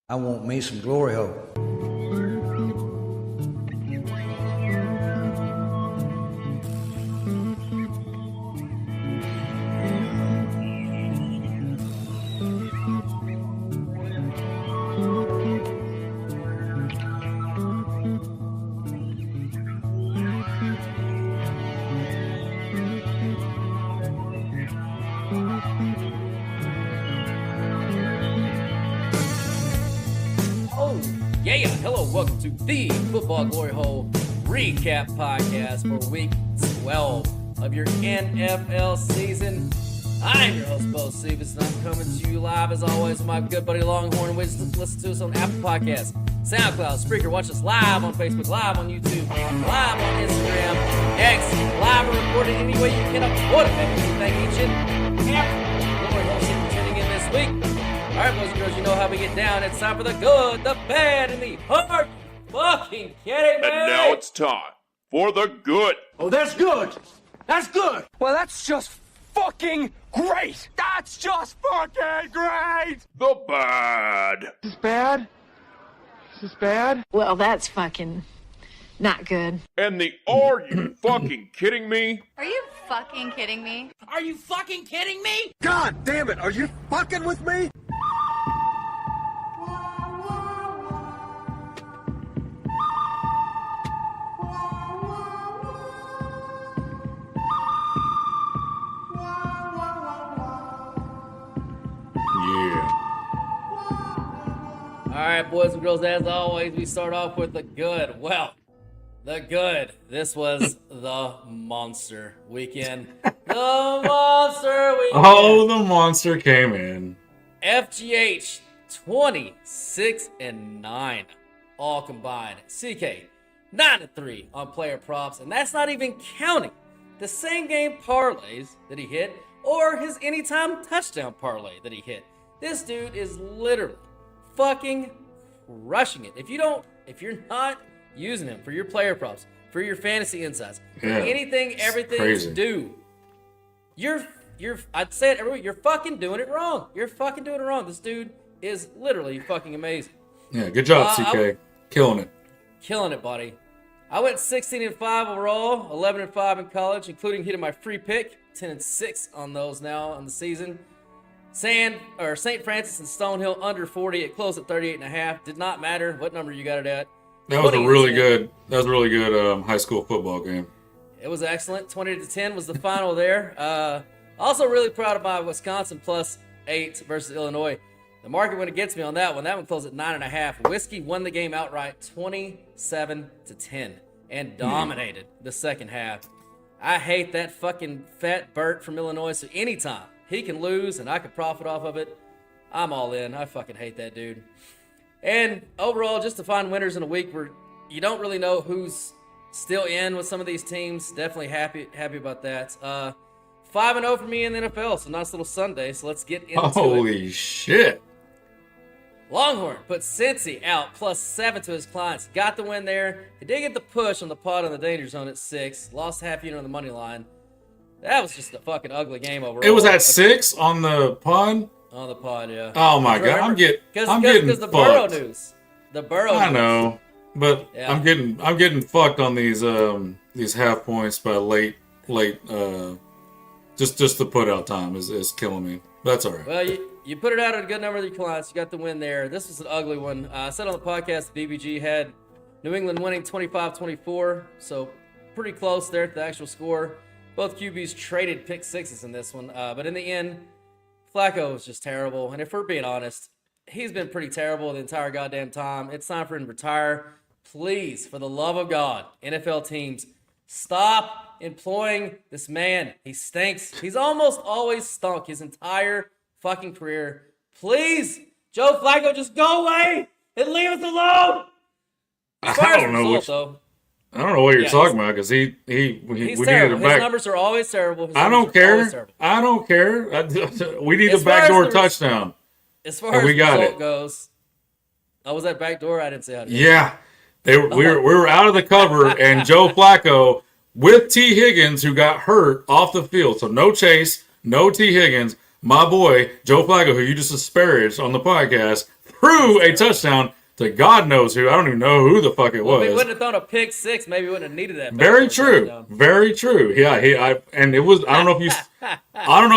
I want me some glory hole. Welcome to the Football Glory Hole Recap Podcast for Week 12 of your NFL season. I'm your host, Bo Stevens, and I'm coming to you live, as always, with my good buddy Longhorn. Listen to us on Apple Podcasts, SoundCloud, Spreaker. Watch us live on Facebook, live on YouTube, live on Instagram, X, live or recorded any way you can afford it. Thank each and every Glory Hole for tuning in this week. All right, boys and girls, you know how we get down. It's time for the good, the bad, and the hard fucking kidding me. And now it's time for the good. Oh, that's good. That's good. Well, that's just fucking great. That's just fucking great. The bad. Is this bad? Is this bad? Well, that's fucking not good. And the are you fucking kidding me? Are you fucking kidding me? Are you fucking kidding me? God damn it. Are you fucking with me? All right, boys and girls, as always, we start off with the good. Well, the good. This was the monster weekend. The monster weekend. Oh, the monster came in. FGH 26-9, all combined. CK 9-3 on player props, and that's not even counting the same game parlays that he hit or his anytime touchdown parlay that he hit. This dude is literally fucking crushing it. If you're not using him for your player props, for your fantasy insights, for anything, everything you do, I'd say it every week, you're fucking doing it wrong. You're fucking doing it wrong. This dude is literally fucking amazing. Yeah, good job, CK. Killing it. Killing it, buddy. I went 16-5 overall, 11-5 in college, including hitting my free pick, 10-6 on those now on the season. St. Francis and Stonehill under 40. It closed at 38.5. Did not matter what number you got it at. That was a really good high school football game. It was excellent. 20-10 was the final there. Also really proud of my Wisconsin +8 versus Illinois. The market went against me on that one. That one closed at 9.5. Whiskey won the game outright 27-10 and dominated the second half. I hate that fucking fat Bert from Illinois, so anytime he can lose and I can profit off of it, I'm all in. I fucking hate that dude. And overall, just to find winners in a week where you don't really know who's still in with some of these teams, definitely happy about that. 5-0 for me in the NFL, so nice little Sunday. So let's get into it. Holy shit. Longhorn put Cincy out +7 to his clients. Got the win there. He did get the push on the pod on the danger zone at 6. Lost half unit on the money line. That was just a fucking ugly game overall. It was at 6 on the pod? On the pod, yeah. Oh my god, I'm getting Because the Burrow news. The Burrow news. I know, but yeah. I'm getting fucked on these half points by late just the put out time is killing me. That's all right. Well, you put it out at a good number of your clients. You got the win there. This was an ugly one. I said on the podcast, the BBG had New England winning 25-24, so pretty close there to the actual score. Both QBs traded pick sixes in this one, but in the end, Flacco was just terrible. And if we're being honest, he's been pretty terrible the entire goddamn time. It's time for him to retire. Please, for the love of God, NFL teams, stop employing this man. He stinks. He's almost always stunk his entire fucking career. Please, Joe Flacco, just go away and leave us alone. As far as result, I don't know what you're talking about because we he's needed terrible. a back. His numbers are always terrible. I don't care. We need a backdoor touchdown. As far as we got result it. goes, was that backdoor? I didn't see how to do it. Yeah, we were out of the cover, and Joe Flacco with T. Higgins, who got hurt off the field. So no Chase, no T. Higgins. My boy, Joe Flacco, who you just disparaged on the podcast, threw a touchdown to God knows who. I don't even know who the fuck it was. If he wouldn't have thrown a pick six, maybe he wouldn't have needed that. Very true. Touchdown. Very true. Yeah, and it was. I don't know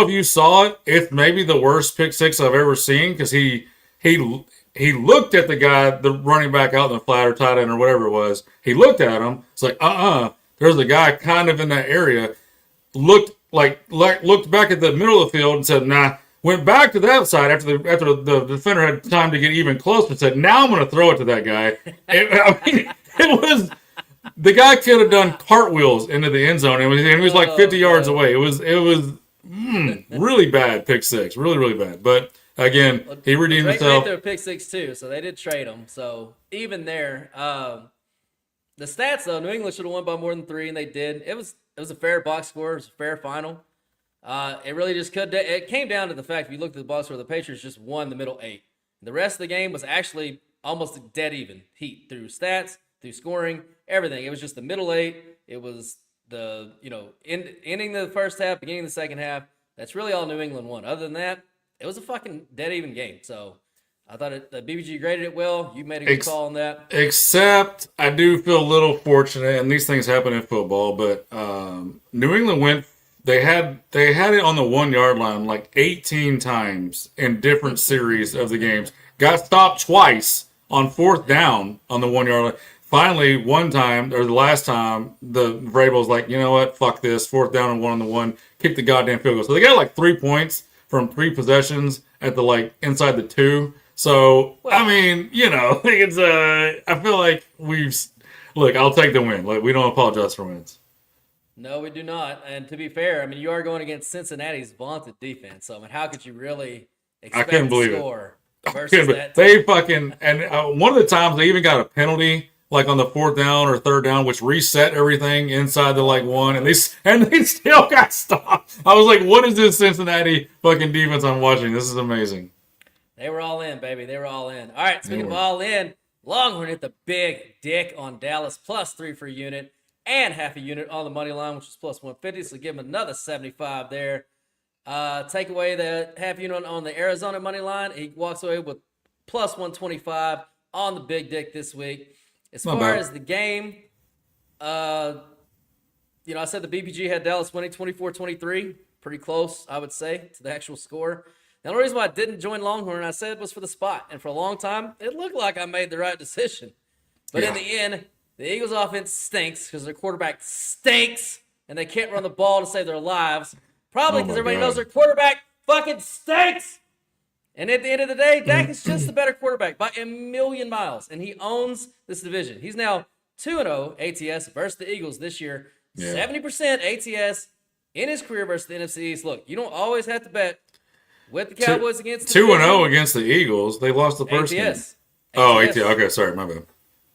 if you saw it. It's maybe the worst pick six I've ever seen because he looked at the guy, the running back out in the flat or tight end or whatever it was. He looked at him. It's like, there's a guy kind of in that area. Looked back at the middle of the field and said, nah. Went back to that side after the defender had time to get even closer and said, now I'm going to throw it to that guy. It was the guy could have done cartwheels into the end zone. And he was like 50 yards away. It was really bad pick six, really really bad. But again, he redeemed himself. They threw a pick six too, so they did trade him. So even there, the stats though, New England should have won by more than 3, and they did. It was a fair box score. It was a fair final. It really just it came down to the fact if you looked at the box score, the Patriots just won the middle 8. The rest of the game was actually almost dead even heat through stats, through scoring, everything. It was just the middle 8. It was the ending the first half, beginning the second half. That's really all New England won. Other than that, it was a fucking dead even game. So I thought the BBG graded it well. You made a good call on that. Except I do feel a little fortunate, and these things happen in football. But New England went. They had it on the 1 yard line like 18 times in different series of the games. Got stopped twice on 4th down on the 1 yard line. Finally, one time, or the last time, the Vrabel's like, you know what, fuck this, 4th down and 1 on the 1, kick the goddamn field goal. So they got like 3 points from 3 possessions at the inside the 2. So I mean, it's I feel like I'll take the win. Like we don't apologize for wins. No, we do not. And to be fair, I mean, you are going against Cincinnati's vaunted defense. So, I mean, how could you really expect to score versus that? They fucking – and one of the times they even got a penalty, like on the 4th down or 3rd down, which reset everything inside the, 1. And they still got stopped. I was like, what is this Cincinnati fucking defense I'm watching? This is amazing. They were all in, baby. They were all in. All right, speaking of all in, Longhorn hit the big dick on Dallas, +3 for a unit. And half a unit on the money line, which is +150. So give him another 75 there. Take away the half unit on the Arizona money line. He walks away with +125 on the big dick this week. As far as the game, I said the BPG had Dallas winning 24-23. Pretty close, I would say, to the actual score. The only reason why I didn't join Longhorn, I said, was for the spot. And for a long time, it looked like I made the right decision. But in the end, the Eagles' offense stinks because their quarterback stinks, and they can't run the ball to save their lives. Probably because everybody knows their quarterback fucking stinks. And at the end of the day, Dak is just the better quarterback by a million miles, and he owns this division. He's now 2-0 ATS versus the Eagles this year. 70% ATS in his career versus the NFC East. Look, you don't always have to bet with the Cowboys against the 2-0 against the Eagles. They lost the first game. Oh, ATS. Okay, sorry, my bad.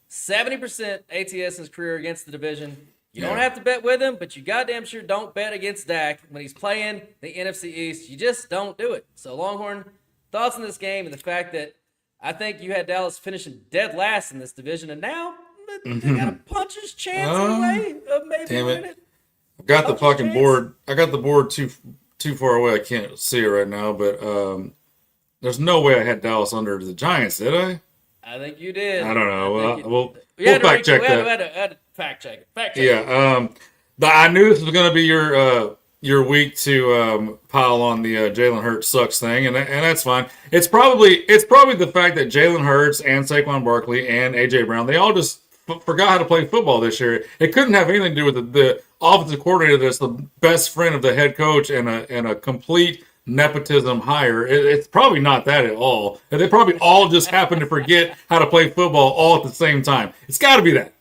70% ATS in his career against the division. You don't have to bet with him, but you goddamn sure don't bet against Dak when he's playing the NFC East. You just don't do it. So, Longhorn, thoughts on this game and the fact that I think you had Dallas finishing dead last in this division, and now they got a puncher's chance anyway of maybe winning it. I got the fucking board. I got the board too far away. I can't see it right now, but there's no way I had Dallas under the Giants, did I? I think you did. I don't know. We'll fact check that. We had to fact check it. Yeah. I knew this was going to be your week to pile on the Jalen Hurts sucks thing, and that's fine. It's probably the fact that Jalen Hurts and Saquon Barkley and AJ Brown, they all just forgot how to play football this year. It couldn't have anything to do with the offensive coordinator that's the best friend of the head coach and a complete nepotism hire. It's probably not that at all. They probably all just happen to forget how to play football all at the same time. It's got to be that.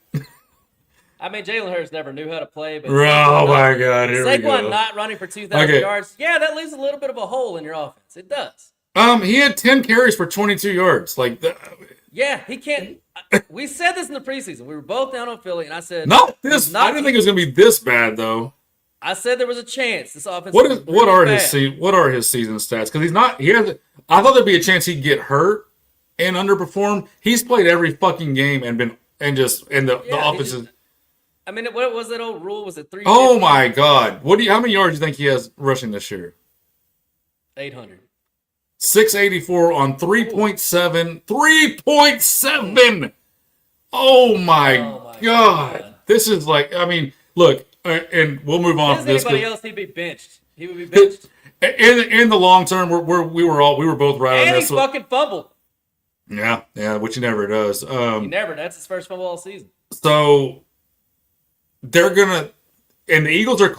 I mean, Jalen Hurts never knew how to play. But oh, my God. Here we go. Saquon not running for 2,000 yards. Yeah, that leaves a little bit of a hole in your offense. It does. He had 10 carries for 22 yards. Yeah, he can't. We said this in the preseason. We were both down on Philly, and I said, I didn't think it was going to be this bad, though. I said there was a chance this offense. What are his season stats? Because he's not. I thought there'd be a chance he'd get hurt and underperform. He's played every fucking game and the offense is. I mean, what was that old rule? Was it 3? Oh my God! How many yards do you think he has rushing this year? 800. 684 on 3.7. 3.7! Oh my God. This is like, I mean, look, and we'll move on from this. Anybody else, he'd be benched. He would be benched. In the long term, we were both right on And this. he fucking fumbled. Yeah, which he never does. That's his first fumble all season. So they're gonna, and the Eagles are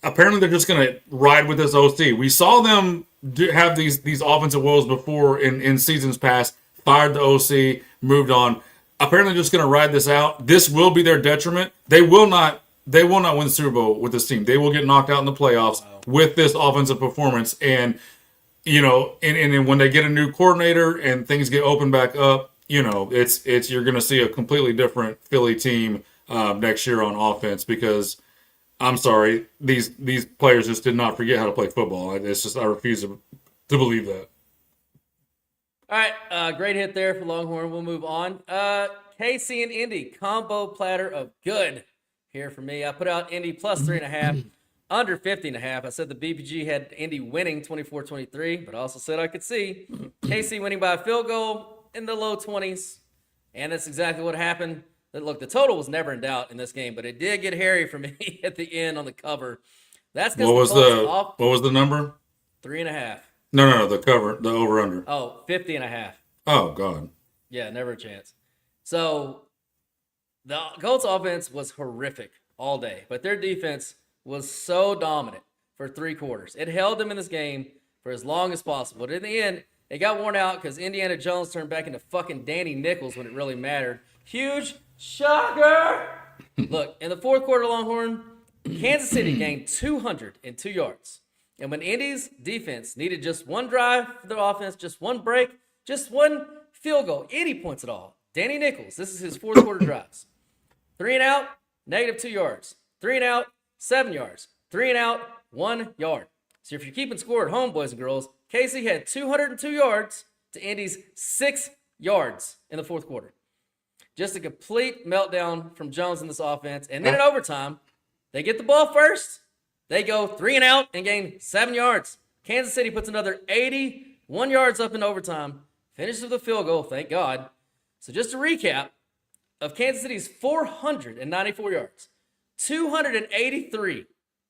apparently they're just gonna ride with this OC. We saw them have these offensive woes before in seasons past. Fired the OC, moved on. Apparently, just gonna ride this out. This will be their detriment. They will not win the Super Bowl with this team. They will get knocked out in the playoffs with this offensive performance. And you know, and when they get a new coordinator and things get opened back up, you know, it's you're going to see a completely different Philly team next year on offense because I'm sorry, these players just did not forget how to play football. It's just I refuse to believe that. All right, great hit there for Longhorn. We'll move on. KC and Indy combo platter of good here for me. I put out Indy plus 3.5. Under 50.5. I said the BPG had Indy winning 24-23, but I also said I could see KC winning by a field goal in the low 20s. And that's exactly what happened. Look, the total was never in doubt in this game, but it did get hairy for me at the end on the cover. That's because what was the number? 3.5. No, the cover, the over under. Oh, 50.5. Oh God. Yeah, never a chance. So the Colts offense was horrific all day, but their defense was so dominant for 3 quarters. It held them in this game for as long as possible. But in the end, it got worn out because Indiana Jones turned back into fucking Danny Nichols when it really mattered. Huge shocker! Look, in the 4th quarter, Longhorn, Kansas City gained 202 yards. And when Indy's defense needed just one drive for their offense, just one break, just one field goal, any points at all, Danny Nichols, this is his 4th quarter drives. 3 and out, -2 yards. 3 and out, 7 yards. 3 and out, 1 yard. So if you're keeping score at home, boys and girls, KC had 202 yards to Indy's 6 yards in the 4th quarter. Just a complete meltdown from Jones in this offense. And then in overtime, they get the ball first. They go 3 and out and gain 7 yards. Kansas City puts another 81 yards up in overtime. Finishes with a field goal, thank God. So just to recap, of Kansas City's 494 yards, 283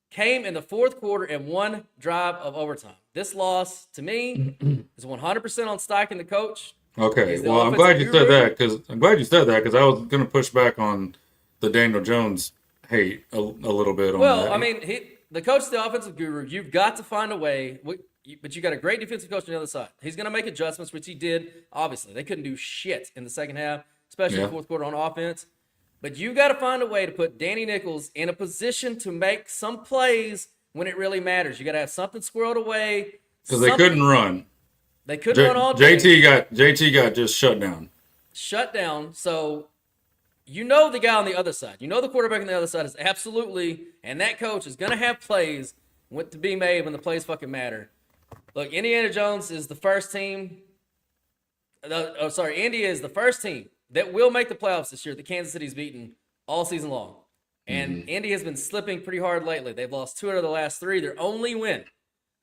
came in the 4th quarter and 1 drive of overtime. This loss, to me, is 100% on Steichen, the coach. Okay, well, I'm glad you said that because I was going to push back on the Daniel Jones hate a little bit on that. Well, I mean, the coach is the offensive guru. You've got to find a way, but you got a great defensive coach on the other side. He's going to make adjustments, which he did, obviously. They couldn't do shit in the second half, especially in the 4th quarter on offense. But you got to find a way to put Danny Nichols in a position to make some plays when it really matters. You got to have something squirreled away. Because they couldn't run. They couldn't run all day. JT got just shut down. Shut down. So you know the guy on the other side. You know the quarterback on the other side is absolutely, and that coach is going to have plays to be made when the plays fucking matter. Look, Indiana Jones is the first team. India is the first team that will make the playoffs this year that Kansas City's beaten all season long. And Indy has been slipping pretty hard lately. They've lost 2 out of the last 3. Their only win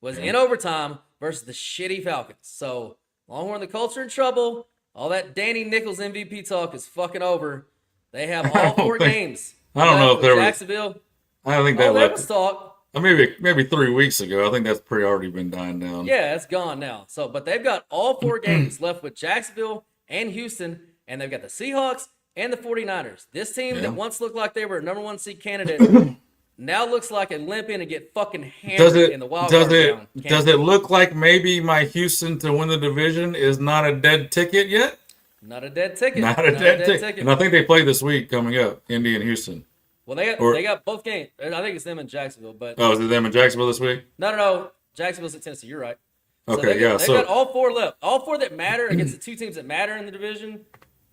was in overtime versus the shitty Falcons. So, Longhorn, the Colts are in trouble. All that Danny Nichols MVP talk is fucking over. They have all 4 games. I don't know if there was Jacksonville. I don't think that there was talk. Maybe 3 weeks ago. I think that's already been dying down. Yeah, it's gone now. So, but they've got all 4 games left with Jacksonville and Houston. And they've got the Seahawks and the 49ers. This team that once looked like they were a number 1 seed candidate now looks like a limp in and get fucking hammered in the wild card round. Does it look like maybe my Houston to win the division is not a dead ticket yet? Not a dead ticket. Not a dead ticket. And I think they play this week coming up, Indy and Houston. Well, they got both games. I think it's them and Jacksonville. But is it them and Jacksonville this week? No. Jacksonville's at Tennessee. You're right. Okay, They've got all 4 left. All 4 that matter against the 2 teams that matter in the division.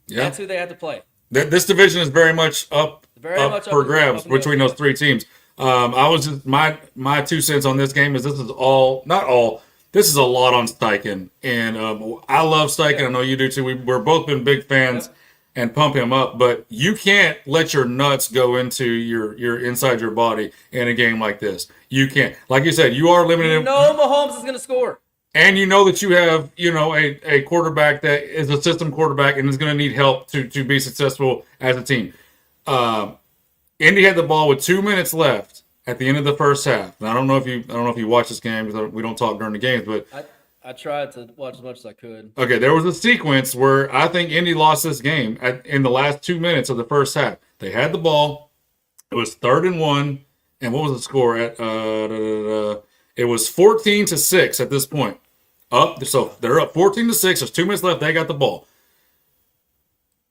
Yeah. That's who they have to play. This division is very much up for grabs between those 3 teams. I was just my 2 cents on this game is this is not all. This is a lot on Steichen, and I love Steichen. Yeah. I know you do too. We're both been big fans and pump him up, but you can't let your nuts go into your inside your body in a game like this. You can't. Like you said, you are limited. Mahomes is going to score. and you know that you have, a quarterback that is a system quarterback and is going to need help to be successful as a team. Indy had the ball with 2 minutes left at the end of the first half. And I don't know if you watch this game because we don't talk during the games, but I tried to watch as much as I could. okay, there was a sequence where I think Indy lost this game in the last 2 minutes of the first half. They had the ball. It was 3rd and 1. And what was the score at? It was 14-6 at this point. So they're up 14-6. There's 2 minutes left. They got the ball.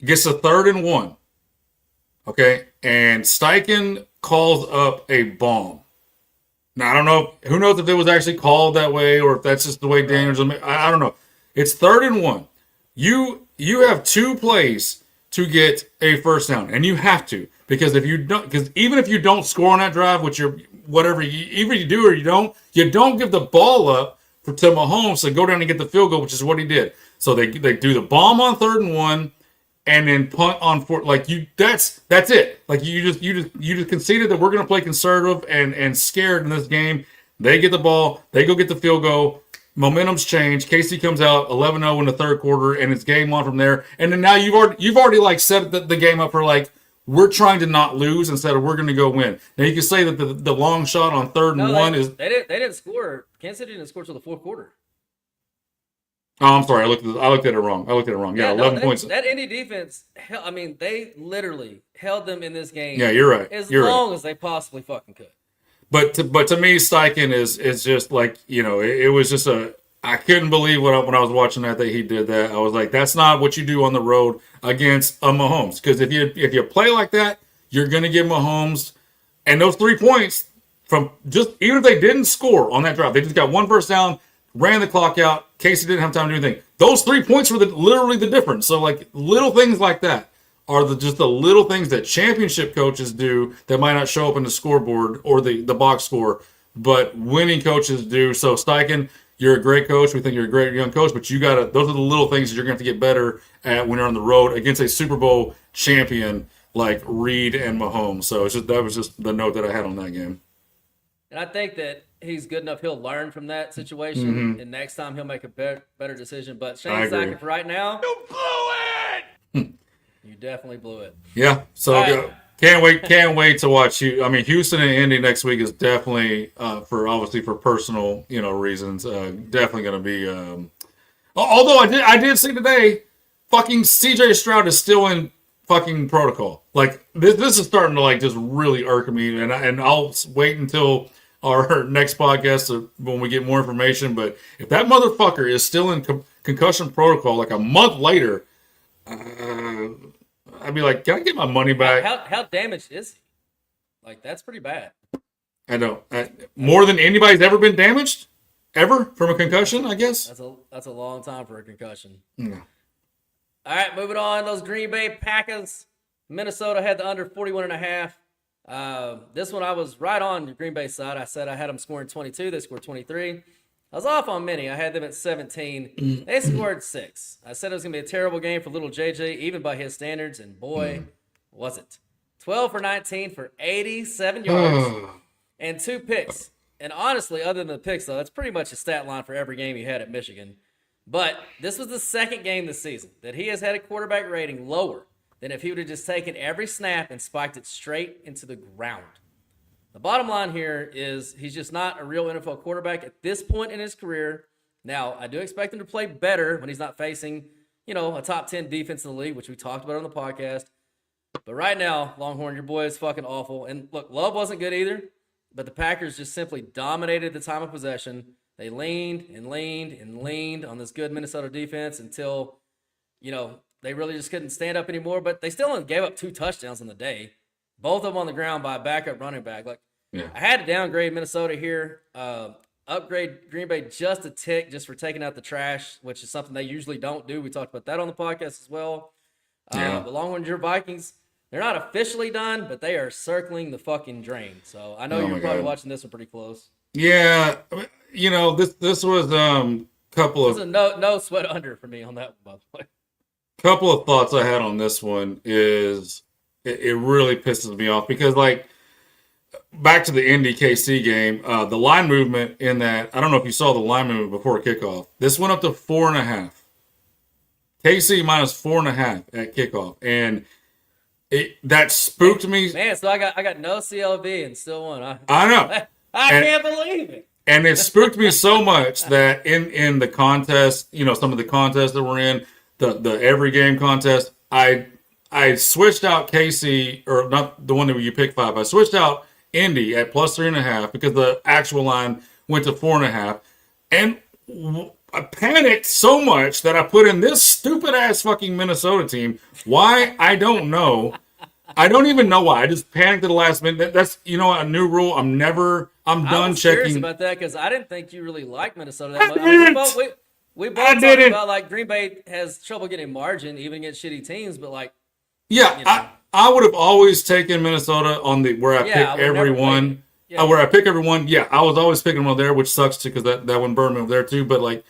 Gets to 3rd and 1. Okay, and Steichen calls up a bomb. Now, I don't know. Who knows if it was actually called that way or if that's just the way Daniels. I don't know. It's 3rd and 1. You have 2 plays to get a first down, and you have to because even if you don't score on that drive, which you're whatever, even if you do or you don't give the ball up to Mahomes to go down and get the field goal, which is what he did. So they do the bomb on 3rd and 1. And then punt on 4th, like that's it. Like you just conceded that we're going to play conservative and scared in this game. They get the ball, they go get the field goal. Momentum's changed. Casey comes out 11-0 in the 3rd quarter, and it's game on from there. And then now you've already like set the game up for like we're trying to not lose instead of we're going to go win. Now you can say that the long shot on 3rd and 1 is they didn't score. Kansas City didn't score till the 4th quarter. Oh, I'm sorry. I looked at it wrong. Yeah, 11 points. That Indy defense, they literally held them in this game. Yeah, you're right. As long as they possibly fucking could. But to me, Steichen is just like, it was just I couldn't believe when I was watching that he did that. I was like, that's not what you do on the road against a Mahomes. Because if you play like that, you're going to get Mahomes. And those 3 points from just, even if they didn't score on that drive, they just got 1 first down, ran the clock out. Casey didn't have time to do anything. Those 3 points were literally the difference. So, like, little things like that are just the little things that championship coaches do that might not show up in the scoreboard or the box score, but winning coaches do. So, Steichen, you're a great coach. We think you're a great young coach, but those are the little things that you're going to have to get better at when you're on the road against a Super Bowl champion like Reed and Mahomes. So, that was just the note that I had on that game. And I think that he's good enough. He'll learn from that situation, and next time he'll make a better decision. But Shane Steichen, for right now, You blew it! You definitely blew it. Yeah. So right. can't wait to watch you. I mean, Houston and Indy next week is definitely for personal reasons definitely going to be. Although I did see today, fucking CJ Stroud is still in fucking protocol. Like this is starting to like just really irk me, and I'll wait until our next podcast when we get more information. But if that motherfucker is still in concussion protocol like a month later, I'd be like, can I get my money back? How damaged is he? Like, that's pretty bad. I know. More than anybody's ever been damaged? Ever? From a concussion, I guess? That's a long time for a concussion. Yeah. All right, moving on. Those Green Bay Packers. Minnesota had the under 41.5. This one I was right on the Green Bay side. I said I had them scoring 22. They scored 23. I was off on many. I had them at 17. They scored 6. I said it was going to be a terrible game for little JJ, even by his standards, and boy, was it. 12 for 19 for 87 yards and 2 picks. And honestly, other than the picks, though, that's pretty much a stat line for every game he had at Michigan. But this was the second game this season that he has had a quarterback rating lower than if he would have just taken every snap and spiked it straight into the ground. The bottom line here is he's just not a real NFL quarterback at this point in his career. Now, I do expect him to play better when he's not facing, a top 10 defense in the league, which we talked about on the podcast. But right now, Longhorn, your boy is fucking awful. And look, Love wasn't good either, but the Packers just simply dominated the time of possession. They leaned and leaned and leaned on this good Minnesota defense until, they really just couldn't stand up anymore. But they still only gave up 2 touchdowns on the day. Both of them on the ground by a backup running back. I had to downgrade Minnesota here. Upgrade Green Bay just a tick just for taking out the trash, which is something they usually don't do. We talked about that on the podcast as well. But Longhorns, your Vikings, they're not officially done, but they are circling the fucking drain. So I know you're probably watching this one pretty close. Yeah, this was couple of. This is a no sweat under for me on that one, by the way. Couple of thoughts I had on this one is it really pisses me off because back to the Indy KC game, the line movement in that, I don't know if you saw the line movement before kickoff. This went up to 4.5. KC minus 4.5 at kickoff. And that spooked me. Man, so I got no CLV and still won. I know. I can't believe it. And it spooked me so much that in the contest, you know, some of the contests that we're in, the every game contest, I switched out KC, or not the one that you picked 5. I switched out Indy at plus 3.5 because the actual line went to 4.5. And I panicked so much that I put in this stupid ass fucking Minnesota team. Why? I don't know. I don't even know why. I just panicked at the last minute. That's, you know, a new rule. I'm done checking. Curious about that because I didn't think you really liked Minnesota that much. I mean, we both talked about like Green Bay has trouble getting margin even against shitty teams, but like, yeah, you know. I would have always taken Minnesota on the where I pick everyone. Where I pick everyone. Yeah, I was always picking them over there, which sucks too because that one burned me over there too. But like,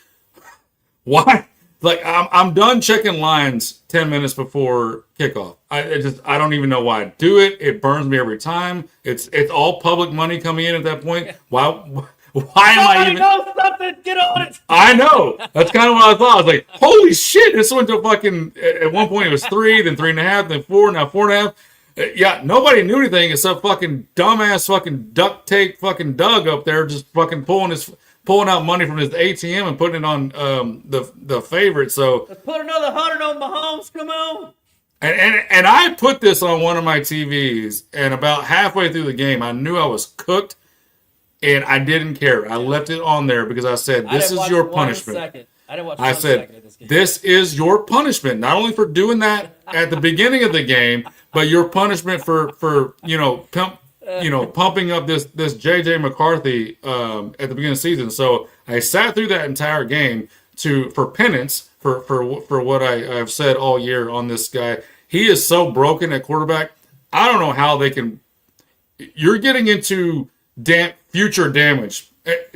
why? Like I'm done checking lines 10 minutes before kickoff. I don't even know why I do it. It burns me every time. It's all public money coming in at that point. Why am I even? Somebody knows something. Get on it. I know. That's kind of what I thought. I was like, holy shit! This went to fucking. At one point it was 3, then 3.5, then 4, now 4.5. Yeah, nobody knew anything except fucking dumbass fucking duct tape fucking Doug up there just fucking pulling out money from his ATM and putting it on the favorite. So let's put another 100 on Mahomes. Come on. And I put this on one of my TVs, and about halfway through the game, I knew I was cooked, and I didn't care. I left it on there because I said, "This is your punishment." I didn't watch. I said, "This is your punishment, not only for doing that at the beginning of the game, but your punishment for pumping up this JJ McCarthy at the beginning of the season." So I sat through that entire game for penance for what I've said all year on this guy. He is so broken at quarterback. I don't know how they can. You're getting into future damage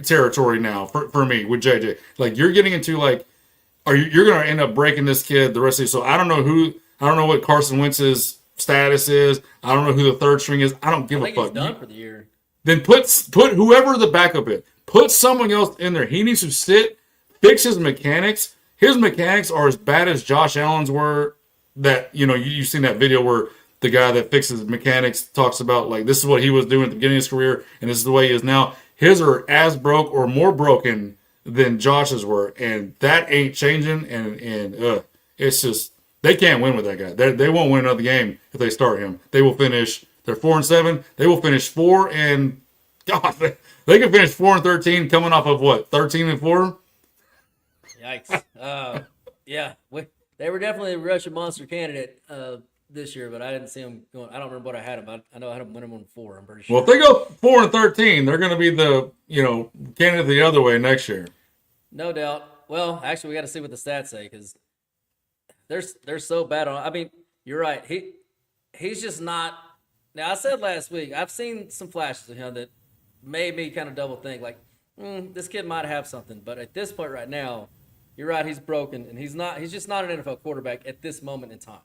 territory now for me with JJ. Like you're getting into like, you're going to end up breaking this kid the rest of the season. So I don't know what Carson Wentz's status is. I don't know who the third string is. I don't give a fuck. He's done for the year. Then put whoever the backup is. Put someone else in there. He needs to fix his mechanics. His mechanics are as bad as Josh Allen's were. That, you know, you've seen that video where the guy that fixes mechanics talks about, like, this is what he was doing at the beginning of his career, and this is the way he is now. His are as broke or more broken than Josh's were, and that ain't changing, and it's just, they can't win with that guy. They won't win another game if they start him. They will finish, they're 4-7, they will finish 4 and, God, they can finish 4-13 coming off of what, 13-4? Yikes. Yeah, they were definitely a Russian monster candidate this year, but I didn't see them going. I don't remember what I had them. I know I had them winning on 4. I'm pretty sure. Well, if they go 4-13, they're going to be the candidate the other way next year. No doubt. Well, actually, we got to see what the stats say because they're so bad on. I mean, you're right. He's just not. Now I said last week I've seen some flashes of him that made me kind of double think like this kid might have something, but at this point right now. You're right, he's broken, and he's just not an NFL quarterback at this moment in time.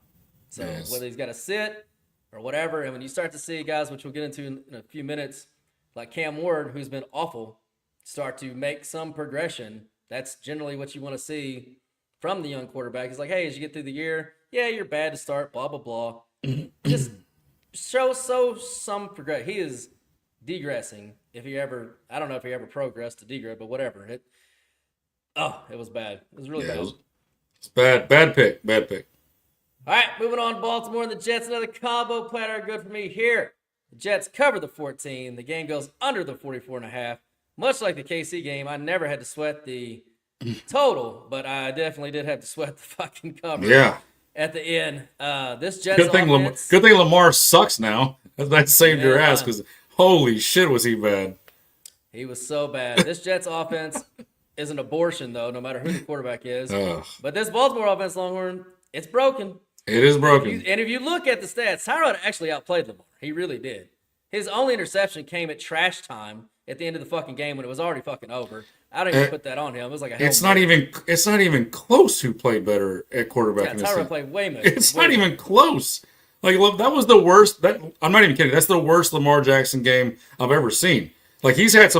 So whether he's got to sit or whatever, and when you start to see guys, which we'll get into in a few minutes, like Cam Ward, who's been awful, start to make some progression, that's generally what you want to see from the young quarterback. It's like, hey, as you get through the year, yeah, you're bad to start, blah, blah, blah. Just show some progression. He is degressing. I don't know if he ever progressed to degress, but whatever. It was bad. It was really bad. It's bad. Bad pick. All right, moving on. Baltimore and the Jets. Another combo platter. Good for me here. The Jets cover the 14. The game goes under the 44.5. Much like the KC game, I never had to sweat the total, but I definitely did have to sweat the fucking cover. Yeah. At the end. This Jets good thing Lamar sucks now. That saved your ass because holy shit was he bad. He was so bad. This Jets offense is an abortion, though, no matter who the quarterback is. But this Baltimore offense, Longhorn, it's broken. It is broken. And if you look at the stats, Tyrod actually outplayed Lamar. He really did. His only interception came at trash time at the end of the fucking game when it was already fucking over. I don't even put that on him. It was like it's not even close who played better at quarterback. Yeah, Tyrod played way more. It's not even close. Like, look, that was the worst. I'm not even kidding. That's the worst Lamar Jackson game I've ever seen. Like, he's had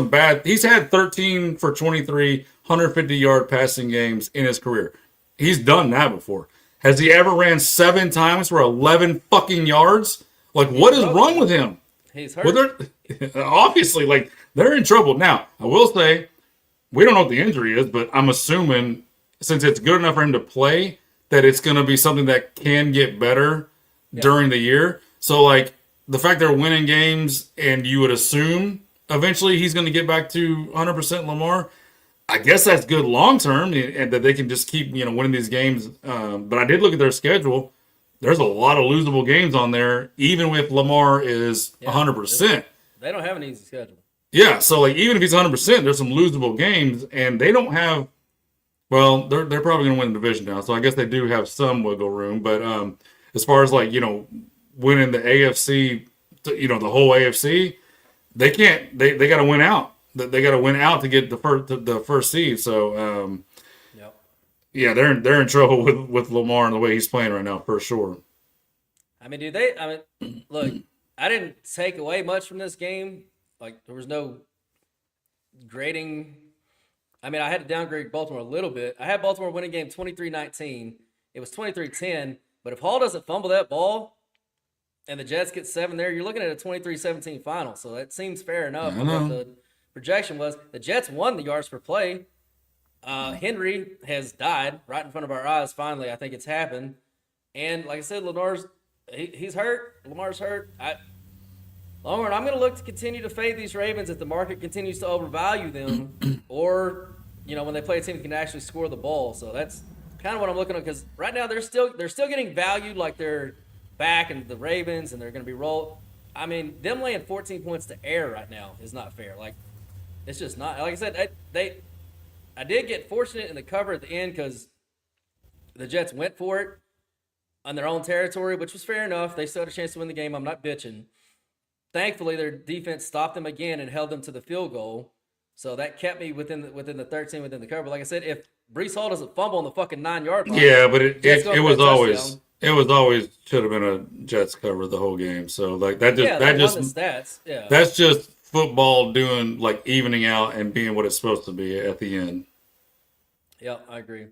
13 for 23, 150-yard passing games in his career. He's done that before. Has he ever ran 7 times for 11 fucking yards? Like, what is wrong with him? He's hurt. Obviously, like, they're in trouble. Now, I will say, we don't know what the injury is, but I'm assuming since it's good enough for him to play, that it's going to be something that can get better during the year. So, like, the fact they're winning games and you would assume eventually he's going to get back to 100% Lamar, I guess that's good long term, and that they can just keep, winning these games. But I did look at their schedule. There's a lot of losable games on there, even if Lamar is 100%. They don't have an easy schedule. Yeah, so like even if he's 100%, there's some losable games, and they don't have. Well, they're probably going to win the division now, so I guess they do have some wiggle room. But as far as like winning the AFC, the whole AFC, they can't. They got to win out. They got to win out to get the first seed. So yeah, they're in trouble with Lamar and the way he's playing right now for sure. I mean, look, I didn't take away much from this game. Like, there was no grading. I mean, I had to downgrade Baltimore a little bit. I had Baltimore winning game 23-19. It was 23-10. But if Hall doesn't fumble that ball and the Jets get 7 there, you're looking at a 23-17 final. So that seems fair enough. What the projection was. The Jets won the yards per play. Henry has died right in front of our eyes. Finally, I think it's happened. And like I said, he's hurt. Lamar's hurt. Longhorn, I'm going to look to continue to fade these Ravens if the market continues to overvalue them, or when they play a team that can actually score the ball. So that's kind of what I'm looking at, because right now they're still getting valued like they're back in the Ravens and they're going to be rolled. I mean, them laying 14 points to air right now is not fair. Like, it's just not. Like I said, I did get fortunate in the cover at the end because the Jets went for it on their own territory, which was fair enough. They still had a chance to win the game. I'm not bitching. Thankfully, their defense stopped them again and held them to the field goal. So that kept me within the 13, within the cover. Like I said, if Breece Hall doesn't fumble on the fucking 9-yard line. Yeah, but it was always should have been a Jets cover the whole game. So like that's just football doing like evening out and being what it's supposed to be at the end. Yeah, I agree.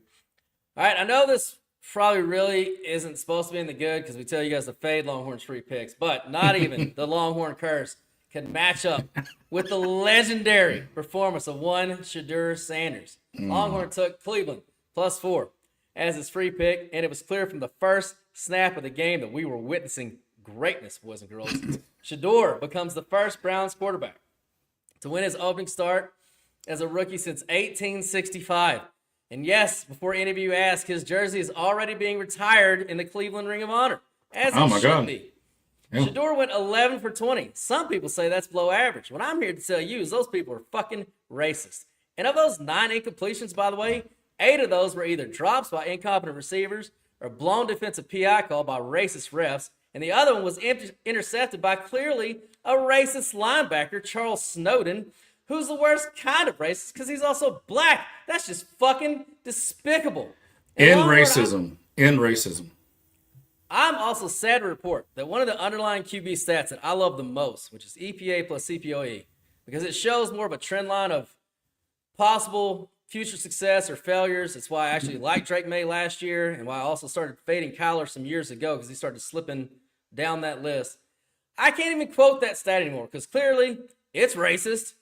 All right, I know this probably really isn't supposed to be in the good because we tell you guys to fade Longhorn's free picks, but not even the Longhorn curse can match up with the legendary performance of one Shedeur Sanders. Longhorn took Cleveland +4 as his free pick, and it was clear from the first snap of the game that we were witnessing greatness, boys and girls. Shedeur becomes the first Browns quarterback to win his opening start as a rookie since 1865. And yes, before any of you ask, his jersey is already being retired in the Cleveland Ring of Honor, as it should be. Yeah. Shedeur went 11 for 20. Some people say that's below average. What I'm here to tell you is those people are fucking racist. And of those 9 incompletions, by the way, 8 of those were either drops by incompetent receivers or blown defensive PI call by racist refs, and the other one was intercepted by clearly a racist linebacker, Charles Snowden, who's the worst kind of racist because he's also black. That's just fucking despicable. In racism. I'm also sad to report that one of the underlying QB stats that I love the most, which is EPA plus CPOE, because it shows more of a trend line of possible future success or failures. It's why I actually liked Drake May last year and why I also started fading Kyler some years ago because he started slipping down that list. I can't even quote that stat anymore because clearly it's racist.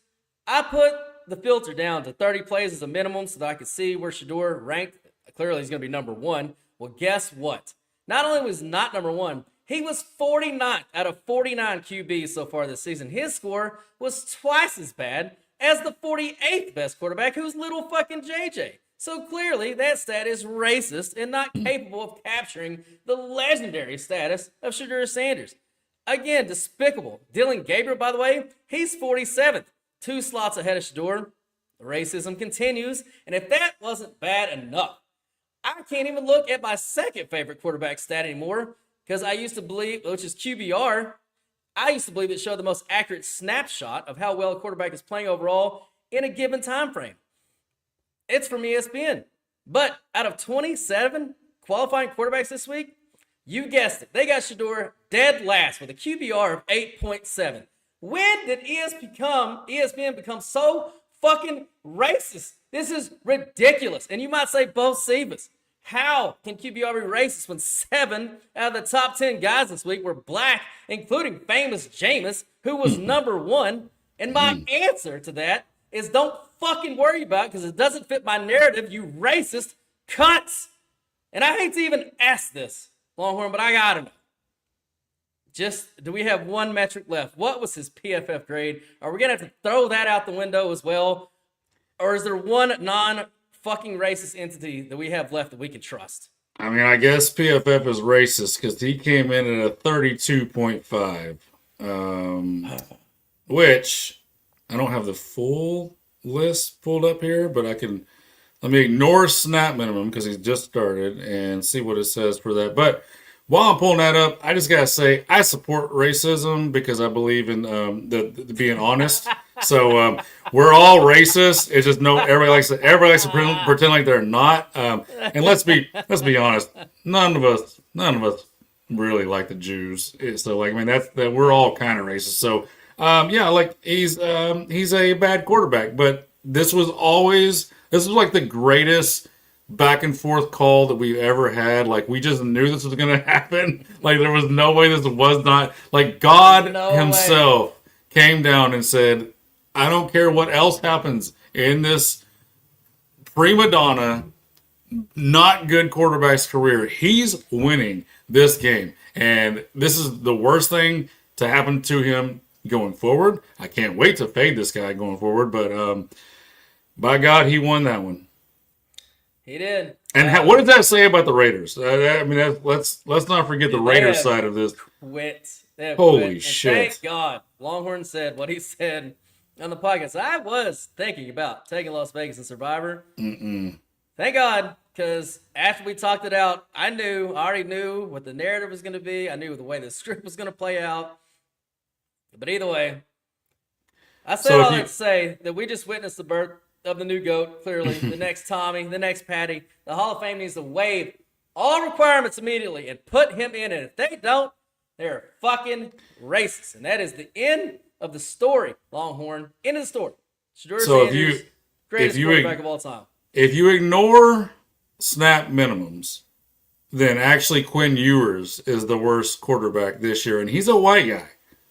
I put the filter down to 30 plays as a minimum so that I could see where Shedeur ranked. Clearly, he's going to be number 1. Well, guess what? Not only was he not number 1, he was 49th out of 49 QBs so far this season. His score was twice as bad as the 48th best quarterback, who's little fucking JJ. So clearly, that stat is racist and not capable of capturing the legendary status of Shedeur Sanders. Again, despicable. Dylan Gabriel, by the way, he's 47th. 2 slots ahead of Shedeur. The racism continues, and if that wasn't bad enough, I can't even look at my second favorite quarterback stat anymore because I used to believe, which is QBR, I used to believe it showed the most accurate snapshot of how well a quarterback is playing overall in a given time frame. It's from ESPN. But out of 27 qualifying quarterbacks this week, You guessed it. They got Shador dead last with a QBR of 8.7. When did ESPN become so fucking racist? This is ridiculous. And you might say both Sivas. How can QBR be racist when 7 out of the top 10 guys this week were black, including famous Jameis, who was number 1? And my answer to that is don't fucking worry about it because it doesn't fit my narrative, you racist cunts. And I hate to even ask this, Longhorn, but I gotta know. Just, do we have one metric left? What was his PFF grade? Are we gonna have to throw that out the window as well? Or is there one non-fucking racist entity that we have left that we can trust? I mean, I guess PFF is racist because he came in at a 32.5, which I don't have the full list pulled up here, but let me ignore snap minimum because he's just started and see what it says for that. But while I'm pulling that up, I just gotta say I support racism because I believe in the being honest. So we're all racist. It's just everybody likes to pretend like they're not. And let's be honest, none of us really like the Jews. So like, I mean, that we're all kind of racist. So yeah, like he's a bad quarterback, but this was like the greatest back and forth call that we've ever had. Like, we just knew this was going to happen. Like, there was no way this was not. Like, God himself came down and said, I don't care what else happens in this prima donna, not good quarterback's career. He's winning this game. And this is the worst thing to happen to him going forward. I can't wait to fade this guy going forward. But by God, he won that one. He did. And what does that say about the Raiders? I mean, let's not forget the Raiders side of this. Holy shit! Thank God, Longhorn said what he said on the podcast. I was thinking about taking Las Vegas and Survivor. Thank God, because after we talked it out, I already knew what the narrative was going to be. I knew the way the script was going to play out. But either way, I said all that to say that we just witnessed the birth of the new GOAT, clearly. The next Tommy, the next Patty. The Hall of Fame needs to waive all requirements immediately and put him in. And if they don't, they're fucking racist. And that is the end of the story, Longhorn. End of the story. Shedeur Sanders, greatest quarterback of all time. If you ignore snap minimums, then actually Quinn Ewers is the worst quarterback this year. And he's a white guy.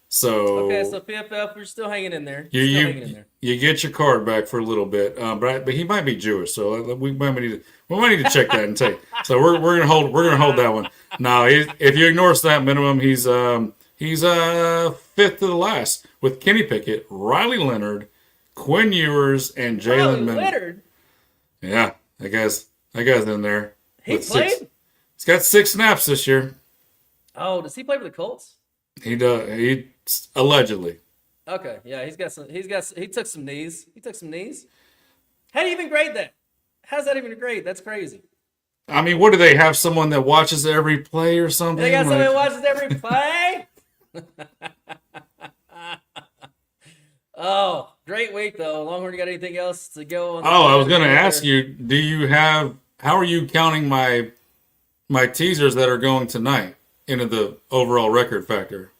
So PFF, we're still hanging in there. You get your card back for a little bit, but he might be Jewish, so we might need to check that and take. So we're gonna hold that one. Now, if you ignore that minimum, he's fifth to the last with Kenny Pickett, Riley Leonard, Quinn Ewers, and Jalen Leonard. Yeah, that guy's in there. He played. He's got 6 snaps this year. Oh, does he play for the Colts? He does. He allegedly. Okay, yeah, he took some knees. How do you even grade that? How's that even a grade? That's crazy. I mean, what do they have? Someone that watches every play or something? They got someone that watches every play? Oh, great week though. Longhorn, you got anything else to go on? I was going to ask you, how are you counting my teasers that are going tonight into the overall record factor?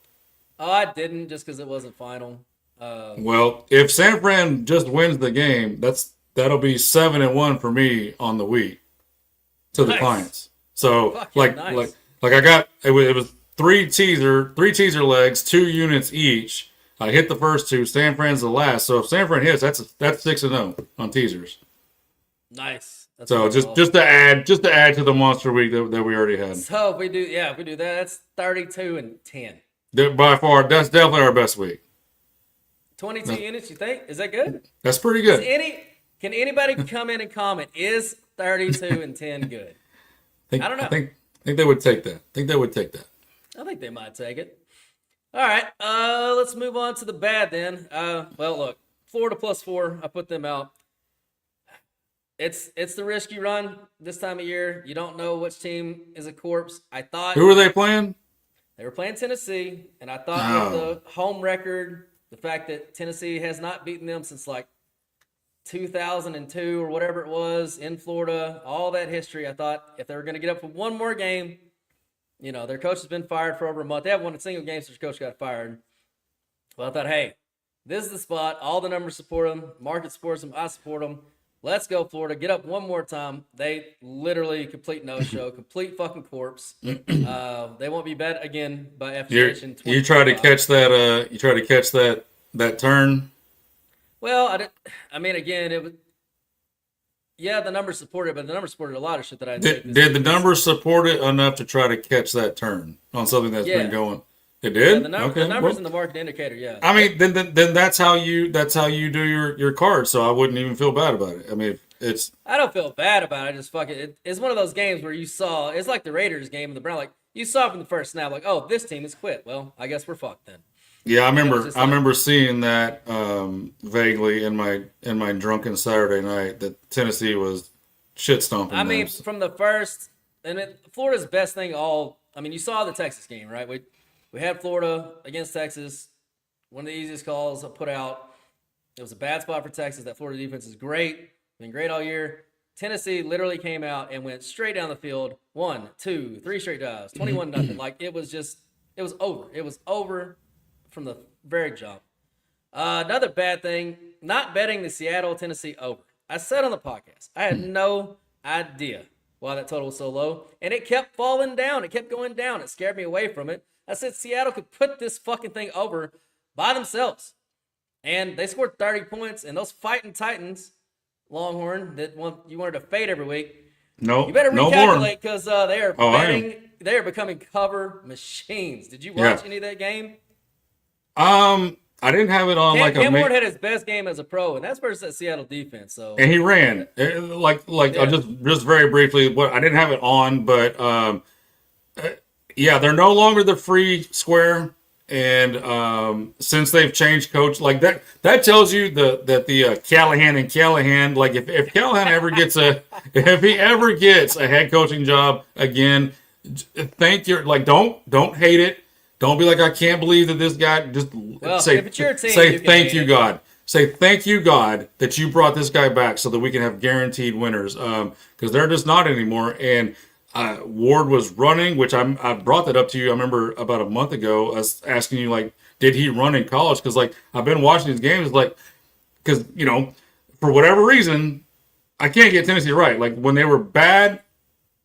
Oh, I didn't, just because it wasn't final. Well, if San Fran just wins the game, that'll be 7-1 for me on the week to the clients. So nice. like I got it was three teaser legs, 2 units each. I hit the first 2. San Fran's the last. So if San Fran hits, that's 6-0 on teasers. Nice. That's so just to add to the monster week that we already had. So if we do that, that's 32-10. By far, that's definitely our best week. 22 units, you think? Is that good? That's pretty good. Can anybody come in and comment? Is 32-10 good? I don't know. I think they would take that. I think they might take it. All right, let's move on to the bad then. Well, look, Florida +4. I put them out. It's the risky run this time of year. You don't know which team is a corpse. Who were they playing? They were playing Tennessee, and I thought with the home record, the fact that Tennessee has not beaten them since like 2002 or whatever it was in Florida, all that history, I thought if they were going to get up for one more game, You know, their coach has been fired for over a month. They haven't won a single game since their coach got fired. Well, I thought, hey, this is the spot. All the numbers support them. Market supports them. I support them. Let's go, Florida. Get up one more time. They literally complete no-show, complete fucking corpse. They won't be bet again by FGH. You try to catch that. You try to catch that turn. Well, I mean, again, it was. Yeah, the numbers supported, but the numbers supported a lot of shit that I did. Did the numbers support it enough to try to catch that turn on something that's been going? It did. Yeah, the numbers in the market indicator. Yeah. I mean, then that's how you do your card. So I wouldn't even feel bad about it. I mean, it's. I don't feel bad about it. I just it's one of those games where you saw. It's like the Raiders game and the Brown. Like you saw from the first snap, like, oh, this team is quit. Well, I guess we're fucked then. Yeah, I remember seeing that vaguely in my drunken Saturday night that Tennessee was shit stomping. I mean, from the first, and Florida's best thing you saw the Texas game, right? We had Florida against Texas. One of the easiest calls I put out. It was a bad spot for Texas. That Florida defense is great. Been great all year. Tennessee literally came out and went straight down the field. 1, 2, 3 straight drives. 21-0. Like it was over. It was over from the very jump. Another bad thing, not betting the Seattle-Tennessee over. I said on the podcast, I had no idea why that total was so low, and it kept falling down. It kept going down. It scared me away from it. I said Seattle could put this fucking thing over by themselves, and they scored 30 points, and those fighting Titans, Longhorn, you wanted to fade every week, you better recalculate because they are they are becoming cover machines. Did you watch any of that game? I didn't have it on Cam Ward had his best game as a pro, and that's versus that Seattle defense. So and he ran just very briefly. What I didn't have it on, but they're no longer the free square, and since they've changed coach, like that tells you that the Callahan, like if Callahan ever gets if he ever gets a head coaching job again, don't hate it. Don't be like, I can't believe that this guy say thank you, God. Say thank you, God, that you brought this guy back so that we can have guaranteed winners. Because they're just not anymore. And Ward was running, which I brought that up to you. I remember about a month ago, I was asking you, like, did he run in college? Because, like, I've been watching these games, like, because, for whatever reason, I can't get Tennessee right. Like, when they were bad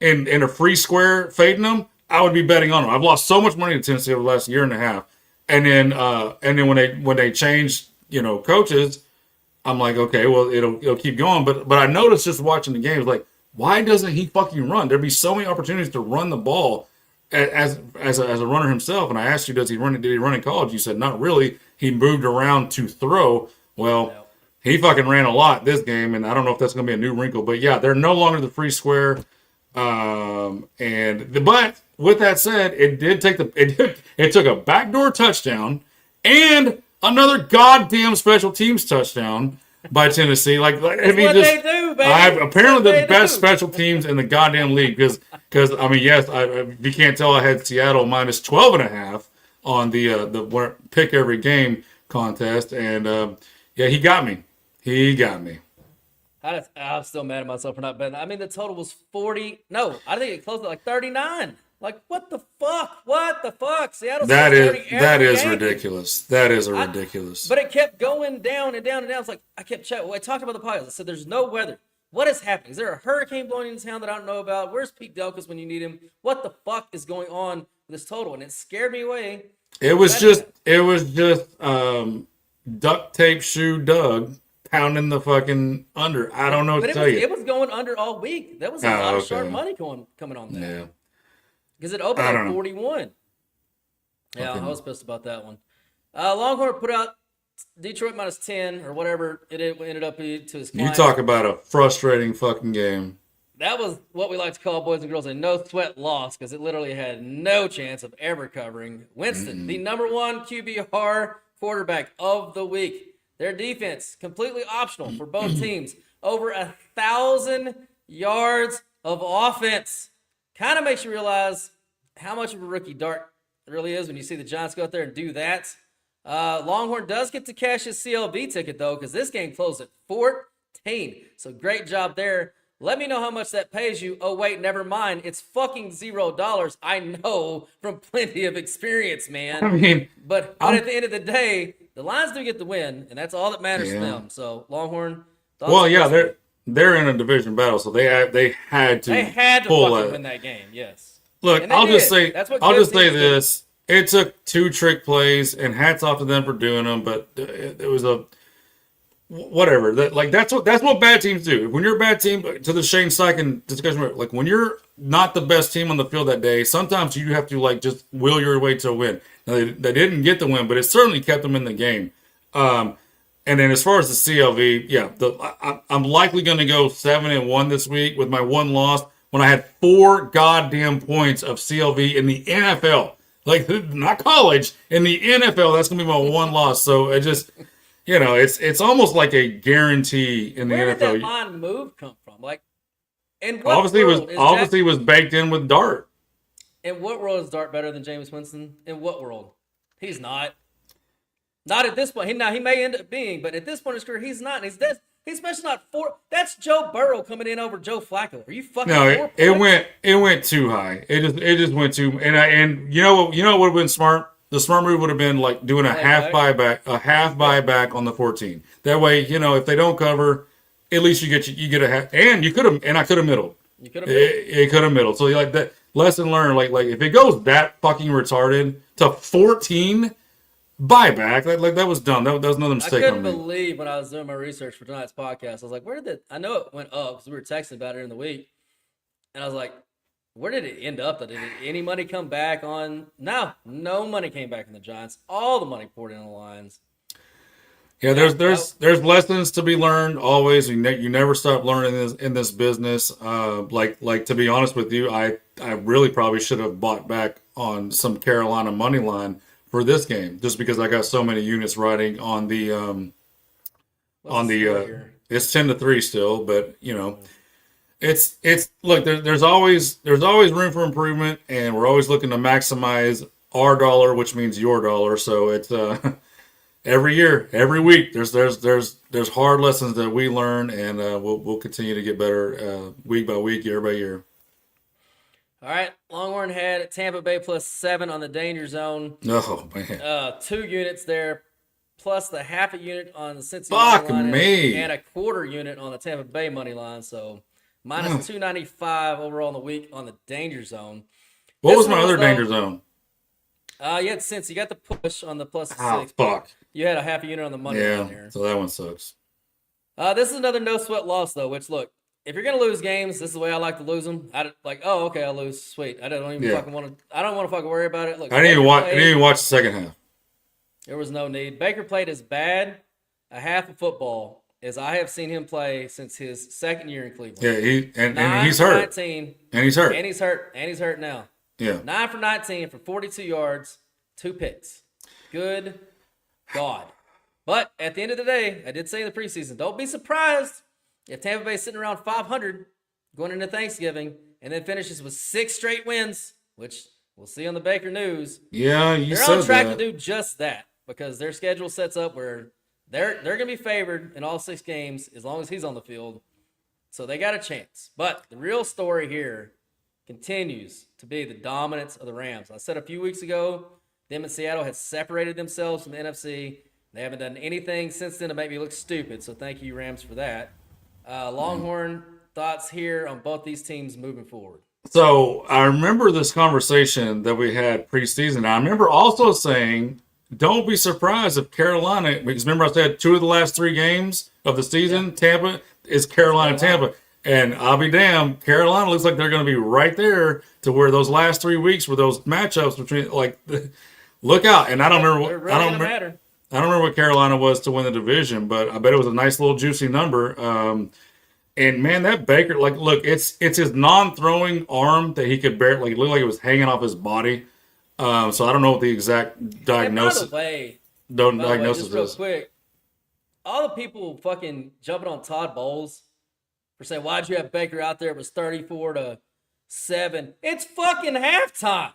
in a free square fading them, I would be betting on them. I've lost so much money to Tennessee over the last year and a half, and then when they changed, coaches, I'm like, okay, well, it'll keep going. But I noticed just watching the games, like, why doesn't he fucking run? There'd be so many opportunities to run the ball as a runner himself. And I asked you, did he run in college? You said not really. He moved around to throw. Well, he fucking ran a lot this game, and I don't know if that's going to be a new wrinkle. But yeah, they're no longer the free square. But with that said, it took a backdoor touchdown and another goddamn special teams touchdown by Tennessee. They do, baby. Apparently the best special teams in the goddamn league because I mean, yes, if you can't tell, I had Seattle minus 12.5 on the pick every game contest, and he got me. I'm still mad at myself for not betting. I mean, the total was 40. No, I think it closed at like 39. Like, what the fuck? What the fuck? Seattle. That is ridiculous. That is ridiculous. But it kept going down and down and down. It's like I kept checking. Well, I talked about the podcast. I said, "There's no weather. What is happening? Is there a hurricane blowing into town that I don't know about? Where's Pete Delkus when you need him? What the fuck is going on with this total?" And it scared me away. It was just duct tape shoe Doug pounding the fucking under. I don't know what to tell you. It was going under all week. That was a lot of sharp money coming on there. Yeah. Because it opened at 41. Yeah, I was pissed about that one. Longhorn put out Detroit minus 10 or whatever it ended up being to his client. You talk about a frustrating fucking game. That was what we like to call, boys and girls, a no-sweat loss because it literally had no chance of ever covering. Winston, the number one QBR quarterback of the week. Their defense, completely optional for both teams. Over 1,000 yards of offense. Kind of makes you realize how much of a rookie dart it really is when you see the Giants go out there and do that. Longhorn does get to cash his CLV ticket, though, because this game closed at 14. So great job there. Let me know how much that pays you. Oh, wait, never mind. It's fucking $0. I know from plenty of experience, man. I mean, but at the end of the day, the Lions do get the win, and that's all that matters to them. So, Longhorn. Well, yeah, they're in a division battle, so they had to fucking win that game. Yes. Look, I'll just say this: it took 2 trick plays, and hats off to them for doing them. But it was a whatever. That's what bad teams do. When you're a bad team, to the Shane Steichen discussion, like when you're not the best team on the field that day, sometimes you have to just will your way to a win. Now, they didn't get the win, but it certainly kept them in the game. And then as far as the CLV, yeah, I'm likely going to go 7-1 this week with my 1 loss when I had 4 goddamn points of CLV in the NFL. Like, not college, in the NFL, that's going to be my 1 loss. So it just, it's almost like a guarantee in the NFL. Where did that line move come from? Like, in what obviously it was baked in with Dart. In what world is Dart better than Jameis Winston? In what world? He's not. Not at this point. He may end up being, but at this point in his career, he's not. He's especially not 4. That's Joe Burrow coming in over Joe Flacco. Are you fucking? No, it went too high. It just went too. And you know what would have been smart? The smart move would have been like doing a half buyback on the 14. That way, if they don't cover, at least you get a half. And you could have, and I could have middled. You could have. It could have middled. So like that lesson learned. Like if it goes that fucking retarded to 14. Buyback, that was dumb. That was another mistake. I couldn't believe when I was doing my research for tonight's podcast. I was like, where did I know it went up because we were texting about it in the week. And I was like, where did it end up? Did any money come back on? No money came back from the Giants. All the money poured in the Lions. Yeah, there's lessons to be learned always. You never stop learning in this business. Like to be honest with you, I really probably should have bought back on some Carolina money line for this game, just because I got so many units riding on the it's 10-3 still, but it's look, there's always room for improvement, and we're always looking to maximize our dollar, which means your dollar. So it's every year, every week, there's hard lessons that we learn, and we'll continue to get better week by week, year by year. All right, Longhorn had Tampa Bay +7 on the danger zone. Oh, man. 2 units there, plus the half a unit on the Cincinnati money line and a quarter unit on the Tampa Bay money line. So minus 295 overall in the week on the danger zone. What was my other danger zone? You had Cincy. You got the push on the +6. Oh, fuck. You had a half a unit on the money line there. So that one sucks. This is another no sweat loss though, which look, if you're gonna lose games, this is the way I like to lose them. I'll lose. Sweet. I don't even fucking want to. I don't want to fucking worry about it. Look, I didn't even watch the second half. There was no need. Baker played as bad a half of football as I have seen him play since his second year in Cleveland. Yeah, and he's hurt. 19, and he's hurt. And he's hurt now. Yeah. 9 for 19 for 42 yards, 2 picks. Good God. But at the end of the day, I did say in the preseason, don't be surprised if Tampa Bay is sitting around 500 going into Thanksgiving and then finishes with 6 straight wins, which we'll see on the Baker News. Yeah, they're on track to do just that because their schedule sets up where they're going to be favored in all 6 games as long as he's on the field. So they got a chance. But the real story here continues to be the dominance of the Rams. I said a few weeks ago, them and Seattle had separated themselves from the NFC. They haven't done anything since then to make me look stupid. So thank you, Rams, for that. Longhorn, thoughts here on both these teams moving forward? So I remember this conversation that we had preseason. I remember also saying, don't be surprised if Carolina, because remember I said 2 of the last 3 games of the season, Tampa is Carolina. And I'll be damned, Carolina looks like they're going to be right there to where those last 3 weeks were those matchups between, look out. And I don't remember. I don't remember what Carolina was to win the division, but I bet it was a nice little juicy number. And man, that Baker, look, it's his non-throwing arm that he could bear. It looked like it was hanging off his body. So I don't know what the exact diagnosis. By the way, just real quick, all the people fucking jumping on Todd Bowles for saying, why'd you have Baker out there? It was 34-7. It's fucking halftime.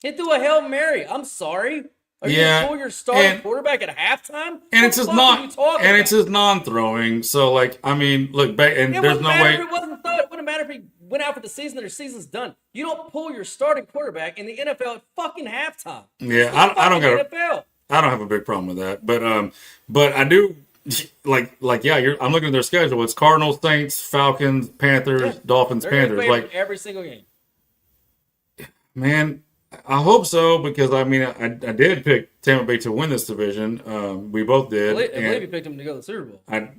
He threw a Hail Mary. I'm sorry. Are you gonna pull your starting quarterback at halftime? And it's just non-throwing. So like, I mean, look, and there's no way. It wouldn't matter if he went out for the season. Their season's done. You don't pull your starting quarterback in the NFL at fucking halftime. Yeah, I don't got NFL. I don't have a big problem with that, but I do. I'm looking at their schedule. It's Cardinals, Saints, Falcons, Panthers, Dolphins, Panthers. Like every single game. Man, I hope so because I mean I did pick Tampa Bay to win this division. We both did. I believe you picked them to go to the Super Bowl. I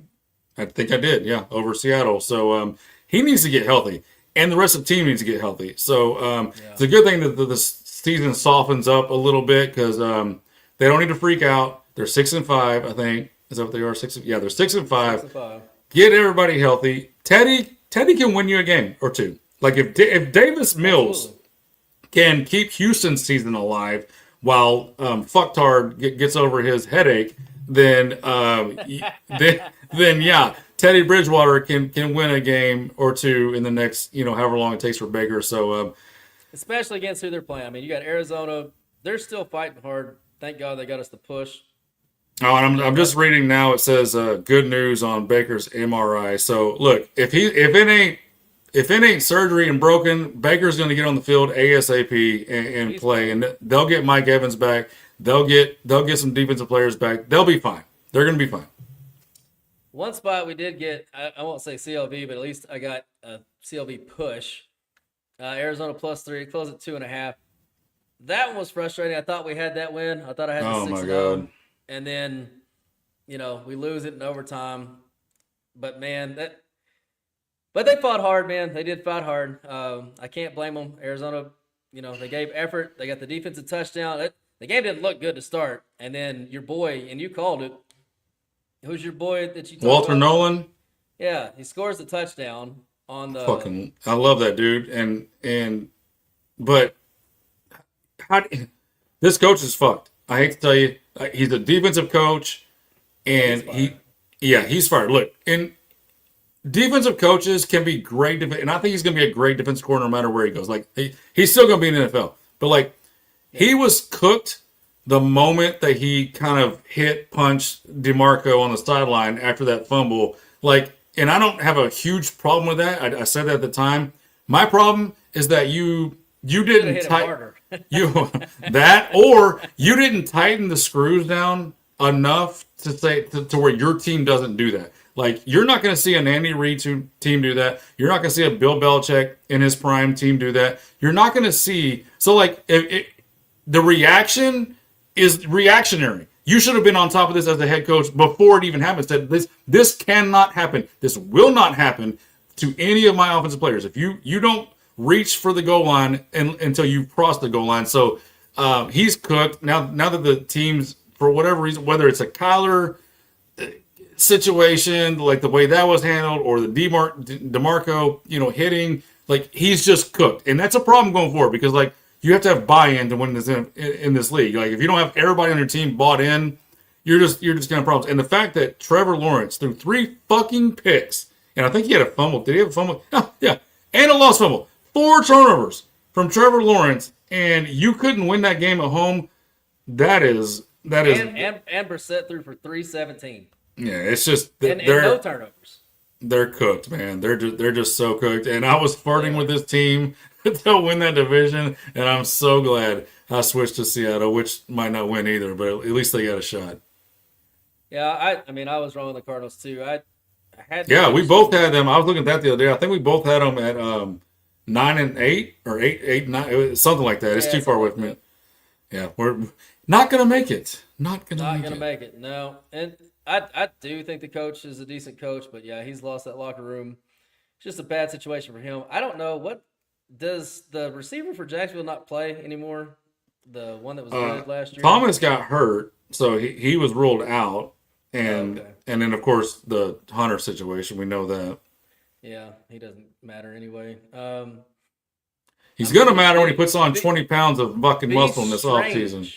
think I did. Yeah, over Seattle. So he needs to get healthy, and the rest of the team needs to get healthy. So it's a good thing that the season softens up a little bit because they don't need to freak out. They're 6-5, I think. Is that what they are? They're 6-5. Get everybody healthy. Teddy can win you a game or two. Like if Davis Mills can keep Houston's season alive while fucktard gets over his headache, then yeah, Teddy Bridgewater can win a game or two in the next however long it takes for Baker. So especially against who they're playing. I mean, you got Arizona. They're still fighting hard. Thank God they got us to push. Oh, and I'm just reading now. It says good news on Baker's MRI. So look, if it ain't surgery and broken, Baker's going to get on the field ASAP and play, and they'll get Mike Evans back. They'll get some defensive players back. They'll be fine. They're going to be fine. One spot we did get, I won't say CLV, but at least I got a CLV push. Arizona +3, closed at 2.5. That one was frustrating. I thought we had that win. I thought I had the 6-0. Oh my God. And then, we lose it in overtime. But man, but they fought hard, man. They did fight hard. I can't blame them. Arizona, they gave effort. They got the defensive touchdown. The game didn't look good to start. And then your boy, and you called it. Who's your boy that you talked Walter about? Nolan? Yeah, he scores the touchdown on the. I love that dude. But this coach is fucked. I hate to tell you. He's a defensive coach, and he's fired. Look, and defensive coaches can be great, and I think he's going to be a great defensive coordinator no matter where he goes. Like he's still going to be in the NFL, but he was cooked the moment that he kind of punched DeMarco on the sideline after that fumble. And I don't have a huge problem with that. I said that at the time. My problem is that you didn't tighten you didn't tighten the screws down enough to say to where your team doesn't do that. Like you're not going to see an Andy Reid team do that. You're not going to see a Bill Belichick in his prime team do that. You're not going to see the reaction is reactionary. You should have been on top of this as the head coach before it even happened. Said this cannot happen. This will not happen to any of my offensive players. If you don't reach for the goal line until you cross the goal line. So he's cooked. Now that the teams, for whatever reason, whether it's a Kyler situation, like the way that was handled, or the DeMarco, hitting, he's just cooked. And that's a problem going forward because, you have to have buy-in to win this in this league. If you don't have everybody on your team bought in, you're just going to have problems. And the fact that Trevor Lawrence threw 3 fucking picks, and I think he had a fumble. Did he have a fumble? Oh, yeah. And a lost fumble. 4 turnovers from Trevor Lawrence, and you couldn't win that game at home. That is. And Brissett threw for 317. Yeah, it's just and no turnovers. They're cooked, man. They're just so cooked. And I was flirting with this team to win that division, and I'm so glad I switched to Seattle, which might not win either, but at least they got a shot. Yeah, I was wrong with the Cardinals too. I had. Yeah, we both had them. I was looking at that the other day. I think we both had them at 9-8 or 8-9. It was something like that. It's too far away from it. Yeah, we're not gonna make it. Not gonna make it. No, and I do think the coach is a decent coach, but yeah, he's lost that locker room. It's just a bad situation for him. I don't know what does the receiver for Jacksonville not play anymore. The one that was good last year. Thomas got hurt, so he was ruled out, and then of course the Hunter situation. We know that. Yeah, he doesn't matter anyway. He's going to matter when he puts on 20 pounds of fucking muscle in this offseason.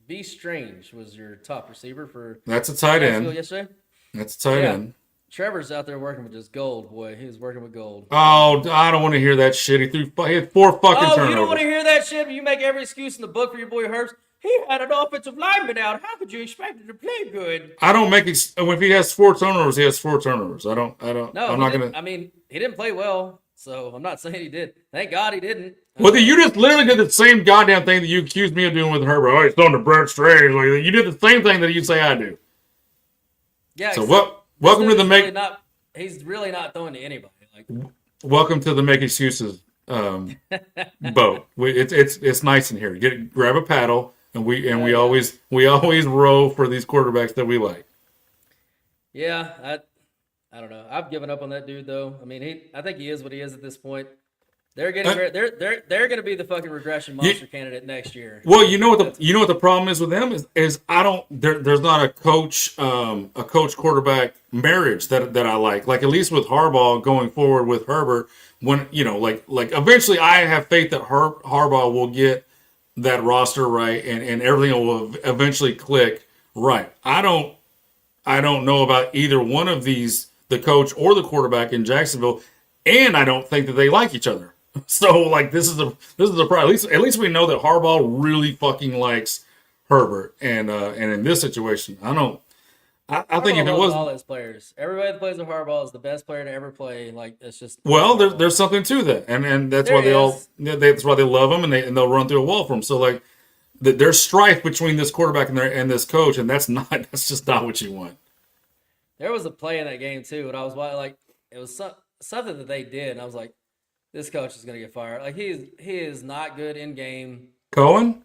Be Strange was your top receiver for. That's a tight end. Yesterday. That's a tight end. Trevor's out there working with just gold, boy. He was working with gold. Oh, I don't want to hear that shit. He had 4 fucking turnovers. You don't want to hear that shit? You make every excuse in the book for your boy Herbst. he had an offensive lineman out. How could you expect him to play good? I don't make it. If he has 4 turnovers, he has 4 turnovers. I don't. No, I'm not gonna. I mean, he didn't play well, so I'm not saying he did. Thank God he didn't. Well, you just literally did the same goddamn thing that you accused me of doing with Herbert. Oh, he's throwing to Brent Strange. Like, you did the same thing that you say I do. Yeah. So welcome to the make. He's really not throwing to anybody. Like, welcome to the make excuses boat. It's nice in here. Grab a paddle, and we always row for these quarterbacks that we like. Yeah, I don't know. I've given up on that dude though. I mean, I think he is what he is at this point. They're getting they're going to be the fucking regression monster candidate next year. Well, you know what the problem is with them is I don't there's not a coach quarterback marriage that I like. Like, at least with Harbaugh going forward with Herbert, when like eventually I have faith that Harbaugh will get that roster right and everything will eventually click right. I don't know about either one of these, the coach or the quarterback in Jacksonville, and I don't think that they like each other. So, like, this is a problem. At least we know that Harbaugh really fucking likes Herbert, and in this situation, I think if it was all his players, everybody that plays with Harbaugh is the best player to ever play. Like, it's just there's something to that, and that's why that's why they love him, and they'll run through a wall for him. So, like, there's strife between this quarterback and this coach, and that's just not what you want. There was a play in that game too, and I was like, it was something that they did, and I was like, this coach is gonna get fired. Like, he is not good in game. Cohen?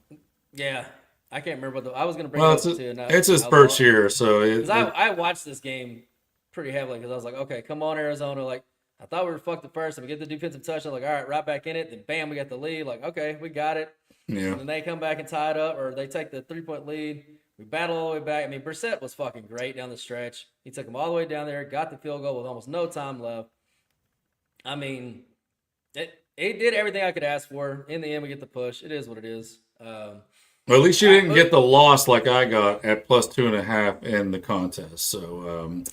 Yeah, I can't remember I was gonna bring it up too. It's his first year, so I watched this game pretty heavily because I was like, okay, come on, Arizona. Like, I thought we were fucked at first, and we get the defensive touchdown. Like, all right, right back in it. Then bam, we got the lead. Like, okay, we got it. Yeah. And then they come back and tie it up, or they take the 3-point lead. We battle all the way back. I mean, Brissett was fucking great down the stretch. He took them all the way down there, got the field goal with almost no time left. I mean, it did everything I could ask for. In the end, we get the push. It is what it is. Well, at least you didn't get the loss like I got at +2.5 in the contest. So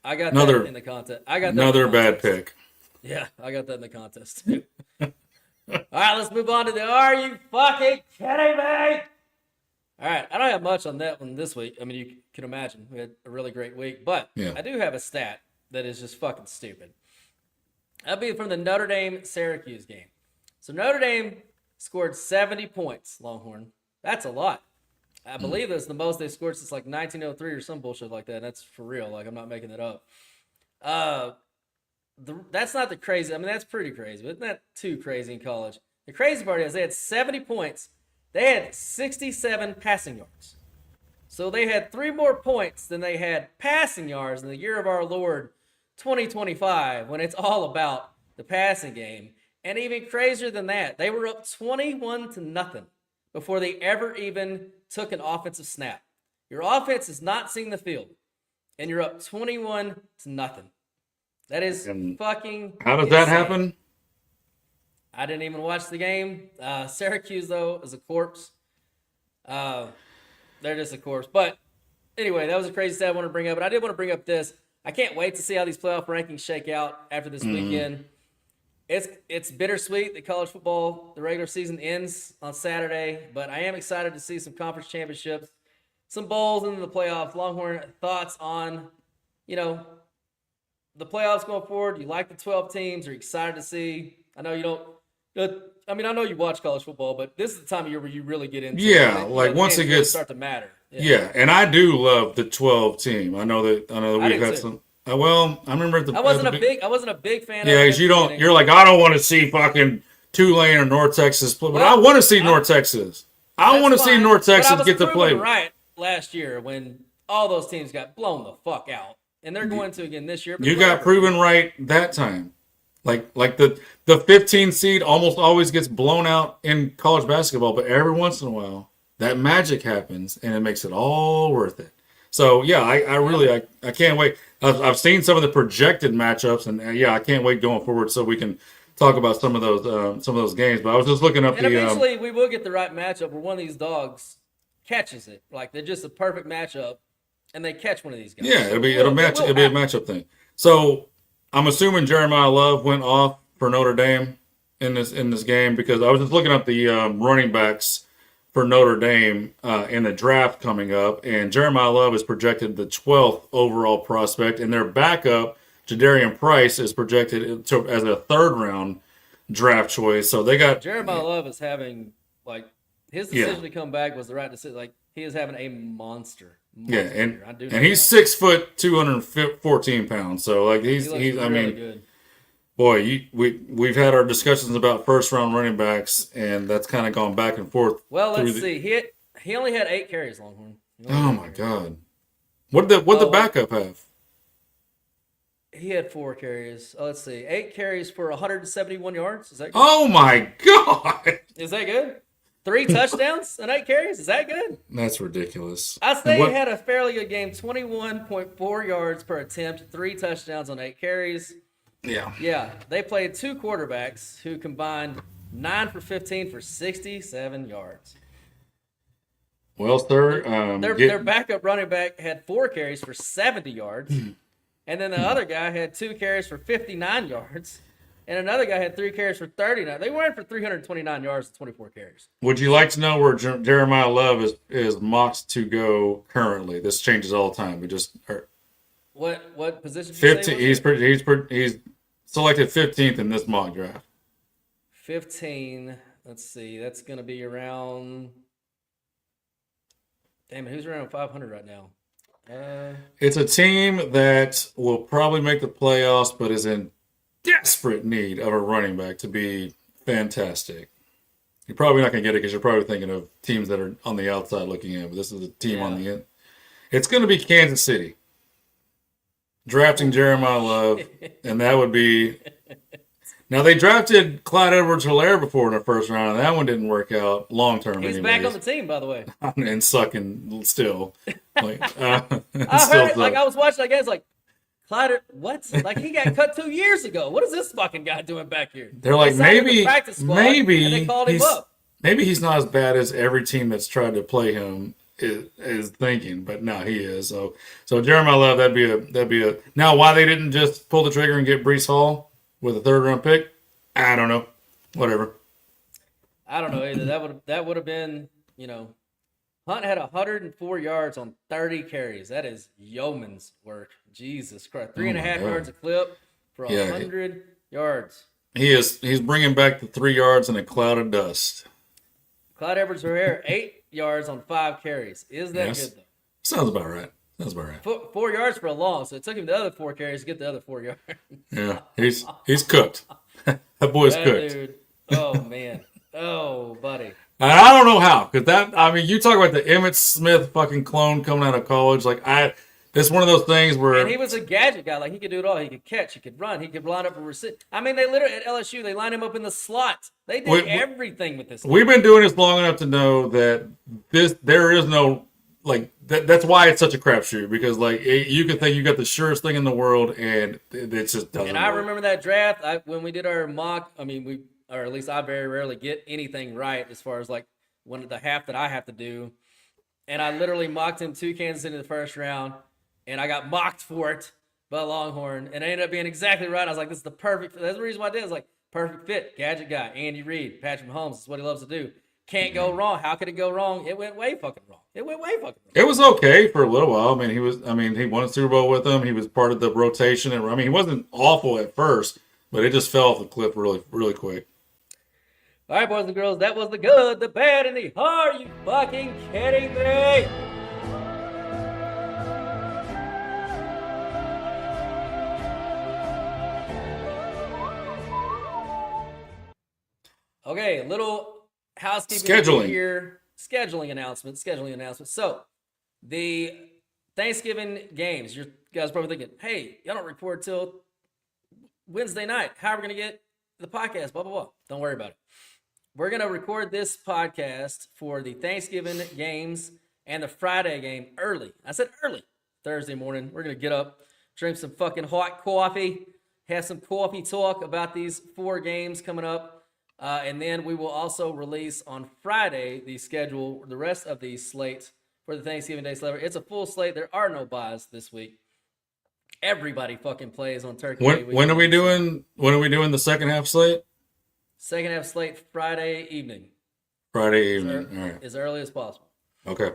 I got that in the contest. I got that another bad pick. Yeah, I got that in the contest too. All right, let's move on to the Are You Fucking Kidding Me? All right, I don't have much on that one this week. I mean, you can imagine we had a really great week, but I do have a stat that is just fucking stupid. That'll be from the Notre Dame-Syracuse game. So Notre Dame scored 70 points, Longhorn. That's a lot. I believe that's the most they've scored since like 1903 or some bullshit like that. That's for real. Like, I'm not making that up. That's not the crazy. I mean, that's pretty crazy, but it's not too crazy in college. The crazy part is they had 70 points. They had 67 passing yards. So they had 3 more points than they had passing yards in the year of our Lord 2025, when it's all about the passing game. And even crazier than that, they were up 21-0 before they ever even took an offensive snap. Your offense is not seeing the field, and you're up 21-0. That is fucking How does insane. that happen? I didn't even watch the game. Syracuse, though, is a corpse. They're just a corpse. But anyway, that was a crazy stat I wanted to bring up. But I did want to bring up this. I can't wait to see how these playoff rankings shake out after this weekend. It's bittersweet that college football, the regular season ends on Saturday. But I am excited to see some conference championships, some bowls, and the playoffs. Longhorn, thoughts on, the playoffs going forward? You like the 12 teams? Are you excited to see? I know you don't. I know you watch college football, but this is the time of year where you really get into it. Like once it gets really start to matter. Yeah, and I do love the 12 team. I know that we've had some. Well, I remember I wasn't a big fan. Yeah, because you're like, I don't want to see fucking Tulane or North Texas play, but I want to see North Texas. I want to see North Texas get to play. Right last year when all those teams got blown the fuck out, and they're going to again this year. You got proven right that time. Like the 15 seed almost always gets blown out in college basketball, but every once in a while that magic happens and it makes it all worth it. So yeah, I really can't wait. I've seen some of the projected matchups, and I can't wait going forward so we can talk about some of those games. But I was just looking up eventually we will get the right matchup where one of these dogs catches it. Like, they're just a perfect matchup, and they catch one of these guys. Yeah, it'll be a matchup thing. So I'm assuming Jeremiah Love went off for Notre Dame in this game, because I was just looking up the running backs for Notre Dame in the draft coming up, and Jeremiah Love is projected the 12th overall prospect, and their backup, Jadarian Price, is projected as a third-round draft choice. So they got Jeremiah Love is having, like, his decision to come back was the right decision. Like, he is having a monster. Yeah, and he's 6 foot, 214 pounds. So like he's really I mean, good. Boy, we've had our discussions about first round running backs, and that's kind of gone back and forth. Well, let's see. He only had 8 carries, Longhorn. Oh my God, what did the backup have? He had 4 carries. Oh, let's see, 8 carries for 171 yards. Is that good? Oh my God, is that good? 3 touchdowns and 8 carries. Is that good? That's ridiculous. I say he had a fairly good game. 21.4 yards per attempt, 3 touchdowns on 8 carries. Yeah. They played 2 quarterbacks who combined 9 for 15 for 67 yards. Well, sir, their backup running back had 4 carries for 70 yards, and then the other guy had 2 carries for 59 yards. And another guy had 3 carries for 39. They went for 329 yards and 24 carries. Would you like to know where Jeremiah Love is mocked to go currently? This changes all the time. What position? 15. He's selected 15th in this mock draft. 15. Let's see. That's going to be around. Damn it! Who's around 500 right now? It's a team that will probably make the playoffs, but is in desperate need of a running back to be fantastic. You're probably not going to get it because you're probably thinking of teams that are on the outside looking in, but this is a team on the end. It's going to be Kansas City drafting Jeremiah Love, and that would be. Now they drafted Clyde Edwards-Helaire before in the first round, and that one didn't work out long term. He's back on the team, by the way, and sucking still. Like, I heard it, like I was watching. I guess like. Clyde, what? Like he got cut 2 years ago. What is this fucking guy doing back here? They're like maybe they called him up. Maybe he's not as bad as every team that's tried to play him is thinking, but no, he is. So Jeremiah Love, that'd be a. Now why they didn't just pull the trigger and get Breece Hall with a 3rd round pick? I don't know. Whatever. I don't know either. That would have been, Hunt had 104 yards on 30 carries. That is yeoman's work. Jesus Christ. 3.5 yards a clip for 100 yards. He's bringing back the 3 yards in a cloud of dust. Clyde Edwards-Helaire, 8 yards on 5 carries. Is that good, though? Sounds about right. 4 yards for a long, so it took him the other 4 carries to get the other 4 yards. Yeah, he's cooked. That boy's cooked. Dude. Oh, man. Oh, buddy. And I don't know how, because you talk about the Emmitt Smith fucking clone coming out of college. It's one of those things where. And he was a gadget guy. Like, he could do it all. He could catch, he could run, he could line up a receiver. I mean, they literally, at LSU, they lined him up in the slot. They did everything with this guy. We've been doing this long enough to know that there is no, that's why it's such a crapshoot, because, you can think you got the surest thing in the world, and it just doesn't And I remember that draft, when we did our mock, or at least I very rarely get anything right as far as when the half that I have to do. And I literally mocked him to Kansas City in the first round, and I got mocked for it by Longhorn, and it ended up being exactly right. I was like, this is the perfect fit. That's the reason why I did it. It's like, perfect fit, gadget guy, Andy Reid, Patrick Mahomes. That's what he loves to do. Can't go wrong. How could it go wrong? It went way fucking wrong. It was okay for a little while. He won a Super Bowl with them. He was part of the rotation, and he wasn't awful at first, but it just fell off the cliff really, really quick. All right, boys and girls, that was the good, the bad, and the are you fucking kidding me? Okay, little housekeeping here. Scheduling announcement. So, the Thanksgiving games, you guys are probably thinking, hey, y'all don't record till Wednesday night. How are we going to get the podcast? Blah, blah, blah. Don't worry about it. We're going to record this podcast for the Thanksgiving games and the Friday game early. I said early. Thursday morning. We're going to get up, drink some fucking hot coffee, have some coffee talk about these 4 games coming up. And then we will also release on Friday the schedule, the rest of the slate for the Thanksgiving Day slate. It's a full slate. There are no buys this week. Everybody fucking plays on Turkey Day. When are we doing the second half slate? Second half slate Friday evening. Friday evening. All right. As early as possible. Okay.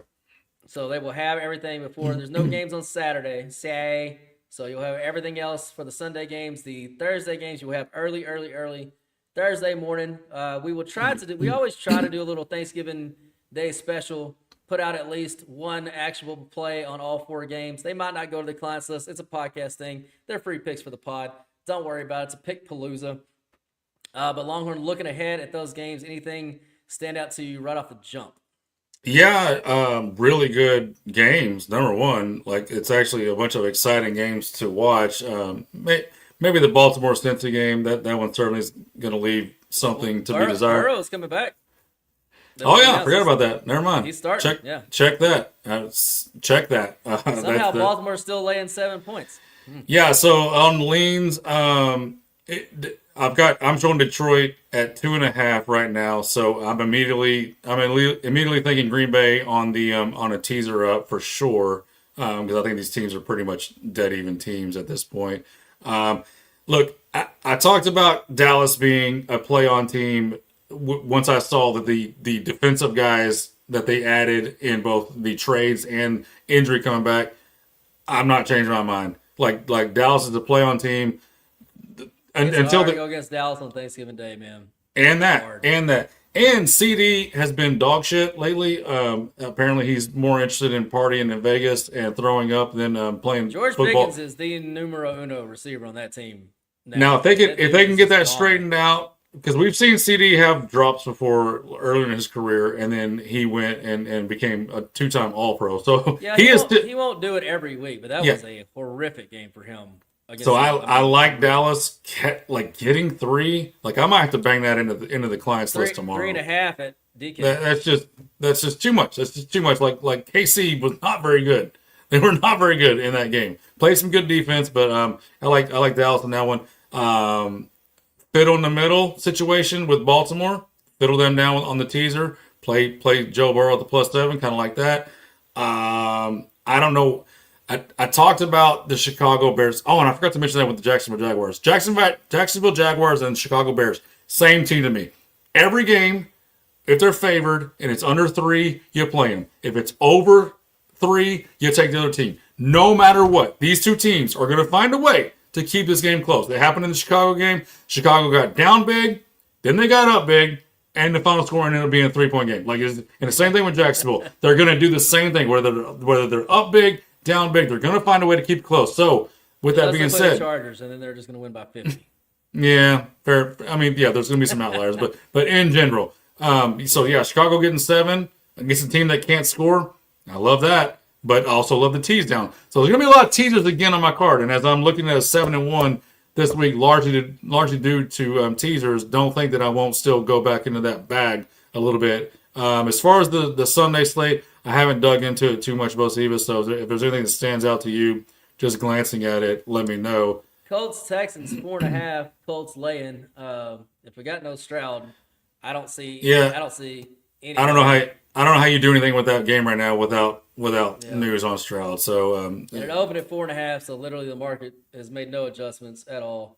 So they will have everything before. There's no games on Saturday. So you'll have everything else for the Sunday games. The Thursday games you'll have early Thursday morning. We always try to do a little Thanksgiving Day special. Put out at least one actual play on all 4 games. They might not go to the clients list. It's a podcast thing. They're free picks for the pod. Don't worry about it. It's a pick palooza. But Longhorn, looking ahead at those games, anything stand out to you right off the jump? Yeah, really good games. Number one, like it's actually a bunch of exciting games to watch. Maybe the Baltimore Cincy game. That one certainly is going to leave something to be desired. Burrow's coming back. Oh yeah, I forgot about that. Never mind. He's starting. Check that. Check that. Somehow Baltimore's still laying 7 points. Yeah. So on leans, I'm showing Detroit at 2.5 right now. So I'm immediately thinking Green Bay on the on a teaser up for sure, because I think these teams are pretty much dead even teams at this point. Look, I talked about Dallas being a play on team once I saw that the defensive guys that they added in both the trades and injury coming back. I'm not changing my mind. Like Dallas is a play on team. Until they go against Dallas on Thanksgiving Day, man. And CD has been dog shit lately. Apparently, he's more interested in partying in Vegas and throwing up than playing George football. Pickens is the numero uno receiver on that team. Now, if they can get that straightened out, because we've seen CD have drops before earlier in his career, and then he went and became a 2-time All-Pro. So yeah, he won't do it every week, but that was a horrific game for him. So I like Dallas getting 3. Like I might have to bang that into the clients list tomorrow. 3.5 at DK. That's just too much. That's just too much. Like KC was not very good. They were not very good in that game. Played some good defense, but I like Dallas in that one. Fiddle in the middle situation with Baltimore. Fiddle them down on the teaser. Play Joe Burrow at the +7, kind of like that. I don't know. I talked about the Chicago Bears. Oh, and I forgot to mention that with the Jacksonville Jaguars. Jacksonville Jaguars and Chicago Bears. Same team to me. Every game, if they're favored and it's under 3, you play them. If it's over 3, you take the other team. No matter what, these two teams are going to find a way to keep this game close. It happened in the Chicago game. Chicago got down big, then they got up big, and the final score ended up being a 3-point game. And the same thing with Jacksonville. They're going to do the same thing, whether they're up big, down big. They're going to find a way to keep it close. So, with that being said, the Chargers, and then they're just going to win by 50. Yeah, fair. I mean, yeah, there's going to be some outliers, but in general, Chicago getting 7 against a team that can't score. I love that, but I also love the tease down. So there's going to be a lot of teasers again on my card, and as I'm looking at a 7-1 this week, largely due to teasers, don't think that I won't still go back into that bag a little bit. As far as the Sunday slate, I haven't dug into it too much, Bosiva, so if there's anything that stands out to you, just glancing at it, let me know. Colts, Texans, 4.5. Colts laying. If we got no Stroud, I don't see any. I don't know how you do anything with that game right now without news on Stroud. So and it opened at 4.5, so literally the market has made no adjustments at all.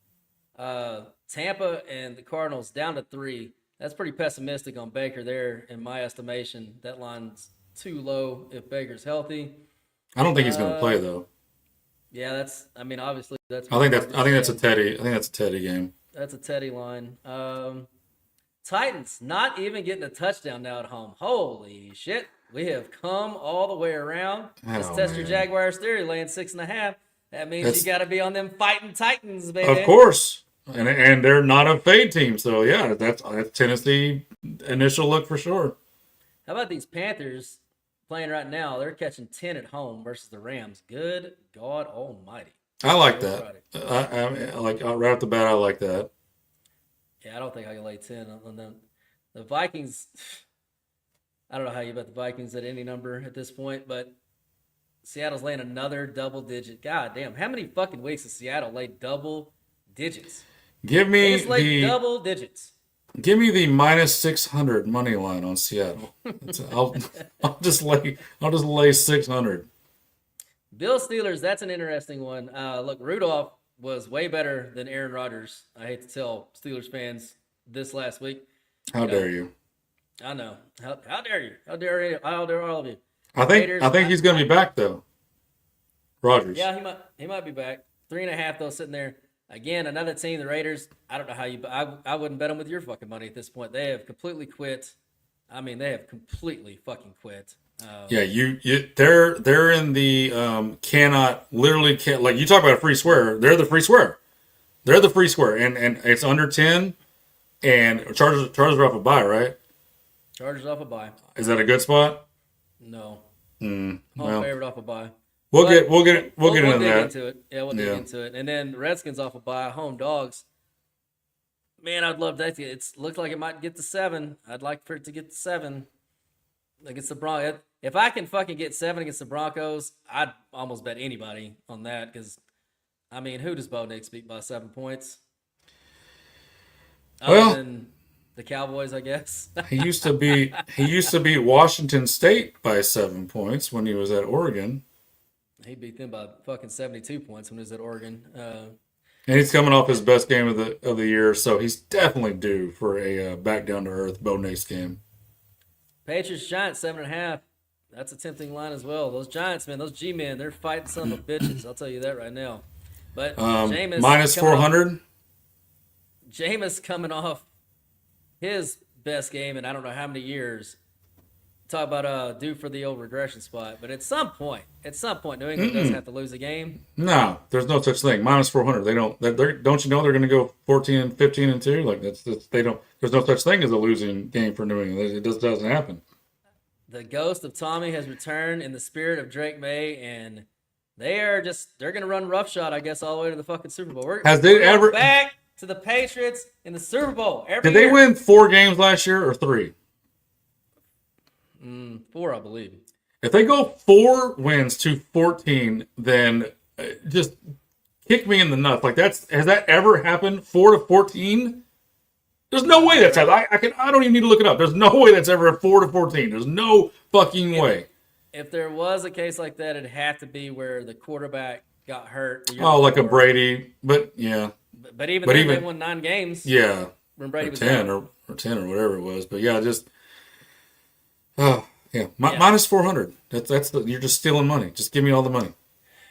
Tampa and the Cardinals down to 3. That's pretty pessimistic on Baker there, in my estimation. That line's too low if Baker's healthy. I don't think he's going to play though. Yeah, obviously that's. I think that's a Teddy. I think that's a Teddy game. That's a Teddy line. Titans not even getting a touchdown now at home. Holy shit! We have come all the way around. Let's test your Jaguars theory, laying 6.5. That means you got to be on them fighting Titans, baby. Of course, and they're not a fade team, so yeah, that's Tennessee initial look for sure. How about these Panthers playing right now? They're catching 10 at home versus the Rams. Good God Almighty! I like that. I like right off the bat. I like that. Yeah, I don't think I can lay 10 on them. The Vikings. I don't know how you bet the Vikings at any number at this point, but Seattle's laying another double digit. God damn, how many fucking weeks has Seattle laid double digits? Give me double digits. Give me the -600 money line on Seattle. I'll just lay 600. Bill Steelers, that's an interesting one. Look, Rudolph was way better than Aaron Rodgers. I hate to tell Steelers fans this last week. How dare you? I know. How dare you? How dare all of you? I think he's going to be back though. Rodgers. Yeah, he might be back. 3.5 though, sitting there again. Another team, the Raiders. I don't know how you. I wouldn't bet them with your fucking money at this point. They have completely quit. I mean, they have completely fucking quit. Yeah, they're in the literally can't, like you talk about a free square. They're the free square. They're the free square, and it's under 10, and Chargers are off a bye, right? Chargers off a bye. Is that a good spot? No. Well, Home favorite off a bye. We'll get into that. Into it. Yeah, we'll dig into it. And then the Redskins off a bye, home dogs. Man, I'd love that. It looked like it might get to 7. I'd like for it to get to 7 against the Broncos. If I can fucking get 7 against the Broncos, I'd almost bet anybody on that. Because, I mean, who does Bo Nix beat by 7 points? Other than the Cowboys, I guess. he used to beat Washington State by 7 points when he was at Oregon. He beat them by fucking 72 points when he was at Oregon. And he's coming off his best game of the year, so he's definitely due for a back down to earth Bo Nix game. Patriots Giants 7.5. That's a tempting line as well. Those Giants, man, those G-men, they're fighting son of a bitches. I'll tell you that right now. But Jameis minus 400. Jameis coming off his best game in I don't know how many years. Talk about due for the old regression spot, but at some point, New England doesn't have to lose a game. No, there's no such thing. Minus 400. They don't. Don't you know they're going to go 14 and 15 and 2? Like they don't. There's no such thing as a losing game for New England. It just doesn't happen. The ghost of Tommy has returned in the spirit of Drake May, and they're going to run roughshod, I guess, all the way to the fucking Super Bowl. We're ever back to the Patriots in the Super Bowl every year? Did they win 4 games last year or 3? 4, I believe. If they go 4 wins to 14, then just kick me in the nuts. Like has that ever happened? 4 to 14? There's no way that's happened. I don't even need to look it up. There's no way that's ever a 4 to 14. There's no fucking way. If there was a case like that, it'd have to be where the quarterback got hurt. Like a Brady, but yeah. But even they won 9 games. Yeah. When Brady was 10 or 10 or whatever it was. But yeah, just. Oh, yeah. Minus 400. You're just stealing money. Just give me all the money.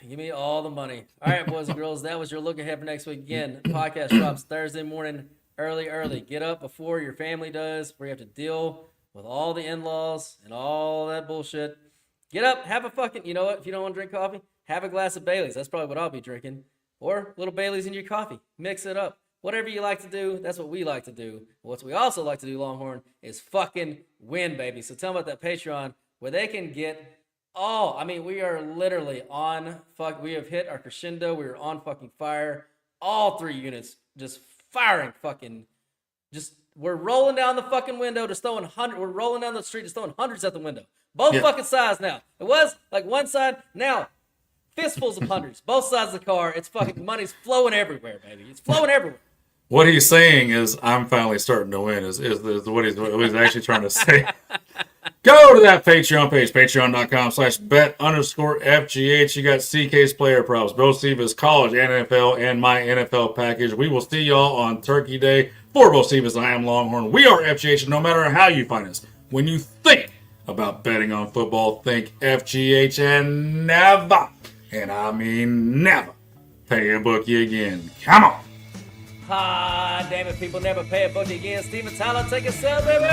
Give me all the money. All right, boys and girls, that was your look ahead for next week. Again, podcast drops Thursday morning, early. Get up before your family does, before you have to deal with all the in-laws and all that bullshit. Get up, have a fucking, you know what, if you don't want to drink coffee, have a glass of Bailey's. That's probably what I'll be drinking. Or a little Bailey's in your coffee. Mix it up. Whatever you like to do, that's what we like to do. What we also like to do, Longhorn, is fucking win, baby. So tell them about that Patreon where they can get we are literally on we have hit our crescendo. We are on fucking fire. All 3 units just firing fucking, we're rolling down the fucking window to throwing we're rolling down the street just throwing hundreds at the window. Both fucking sides now. It was like one side, now fistfuls of hundreds. Both sides of the car. It's fucking, money's flowing everywhere, baby. It's flowing everywhere. What he's saying is, I'm finally starting to win, is what he's actually trying to say. Go to that Patreon page, patreon.com/bet_FGH. You got CK's player props, Bo Stevens, college, NFL, and my NFL package. We will see y'all on Turkey Day. For Bo Stevens, I am Longhorn. We are FGH, and no matter how you find us, when you think about betting on football, think FGH and never, and I mean never, pay a bookie again. Come on. Damn it, people never pay a bookie again. Steven Tyler, take a sell, baby.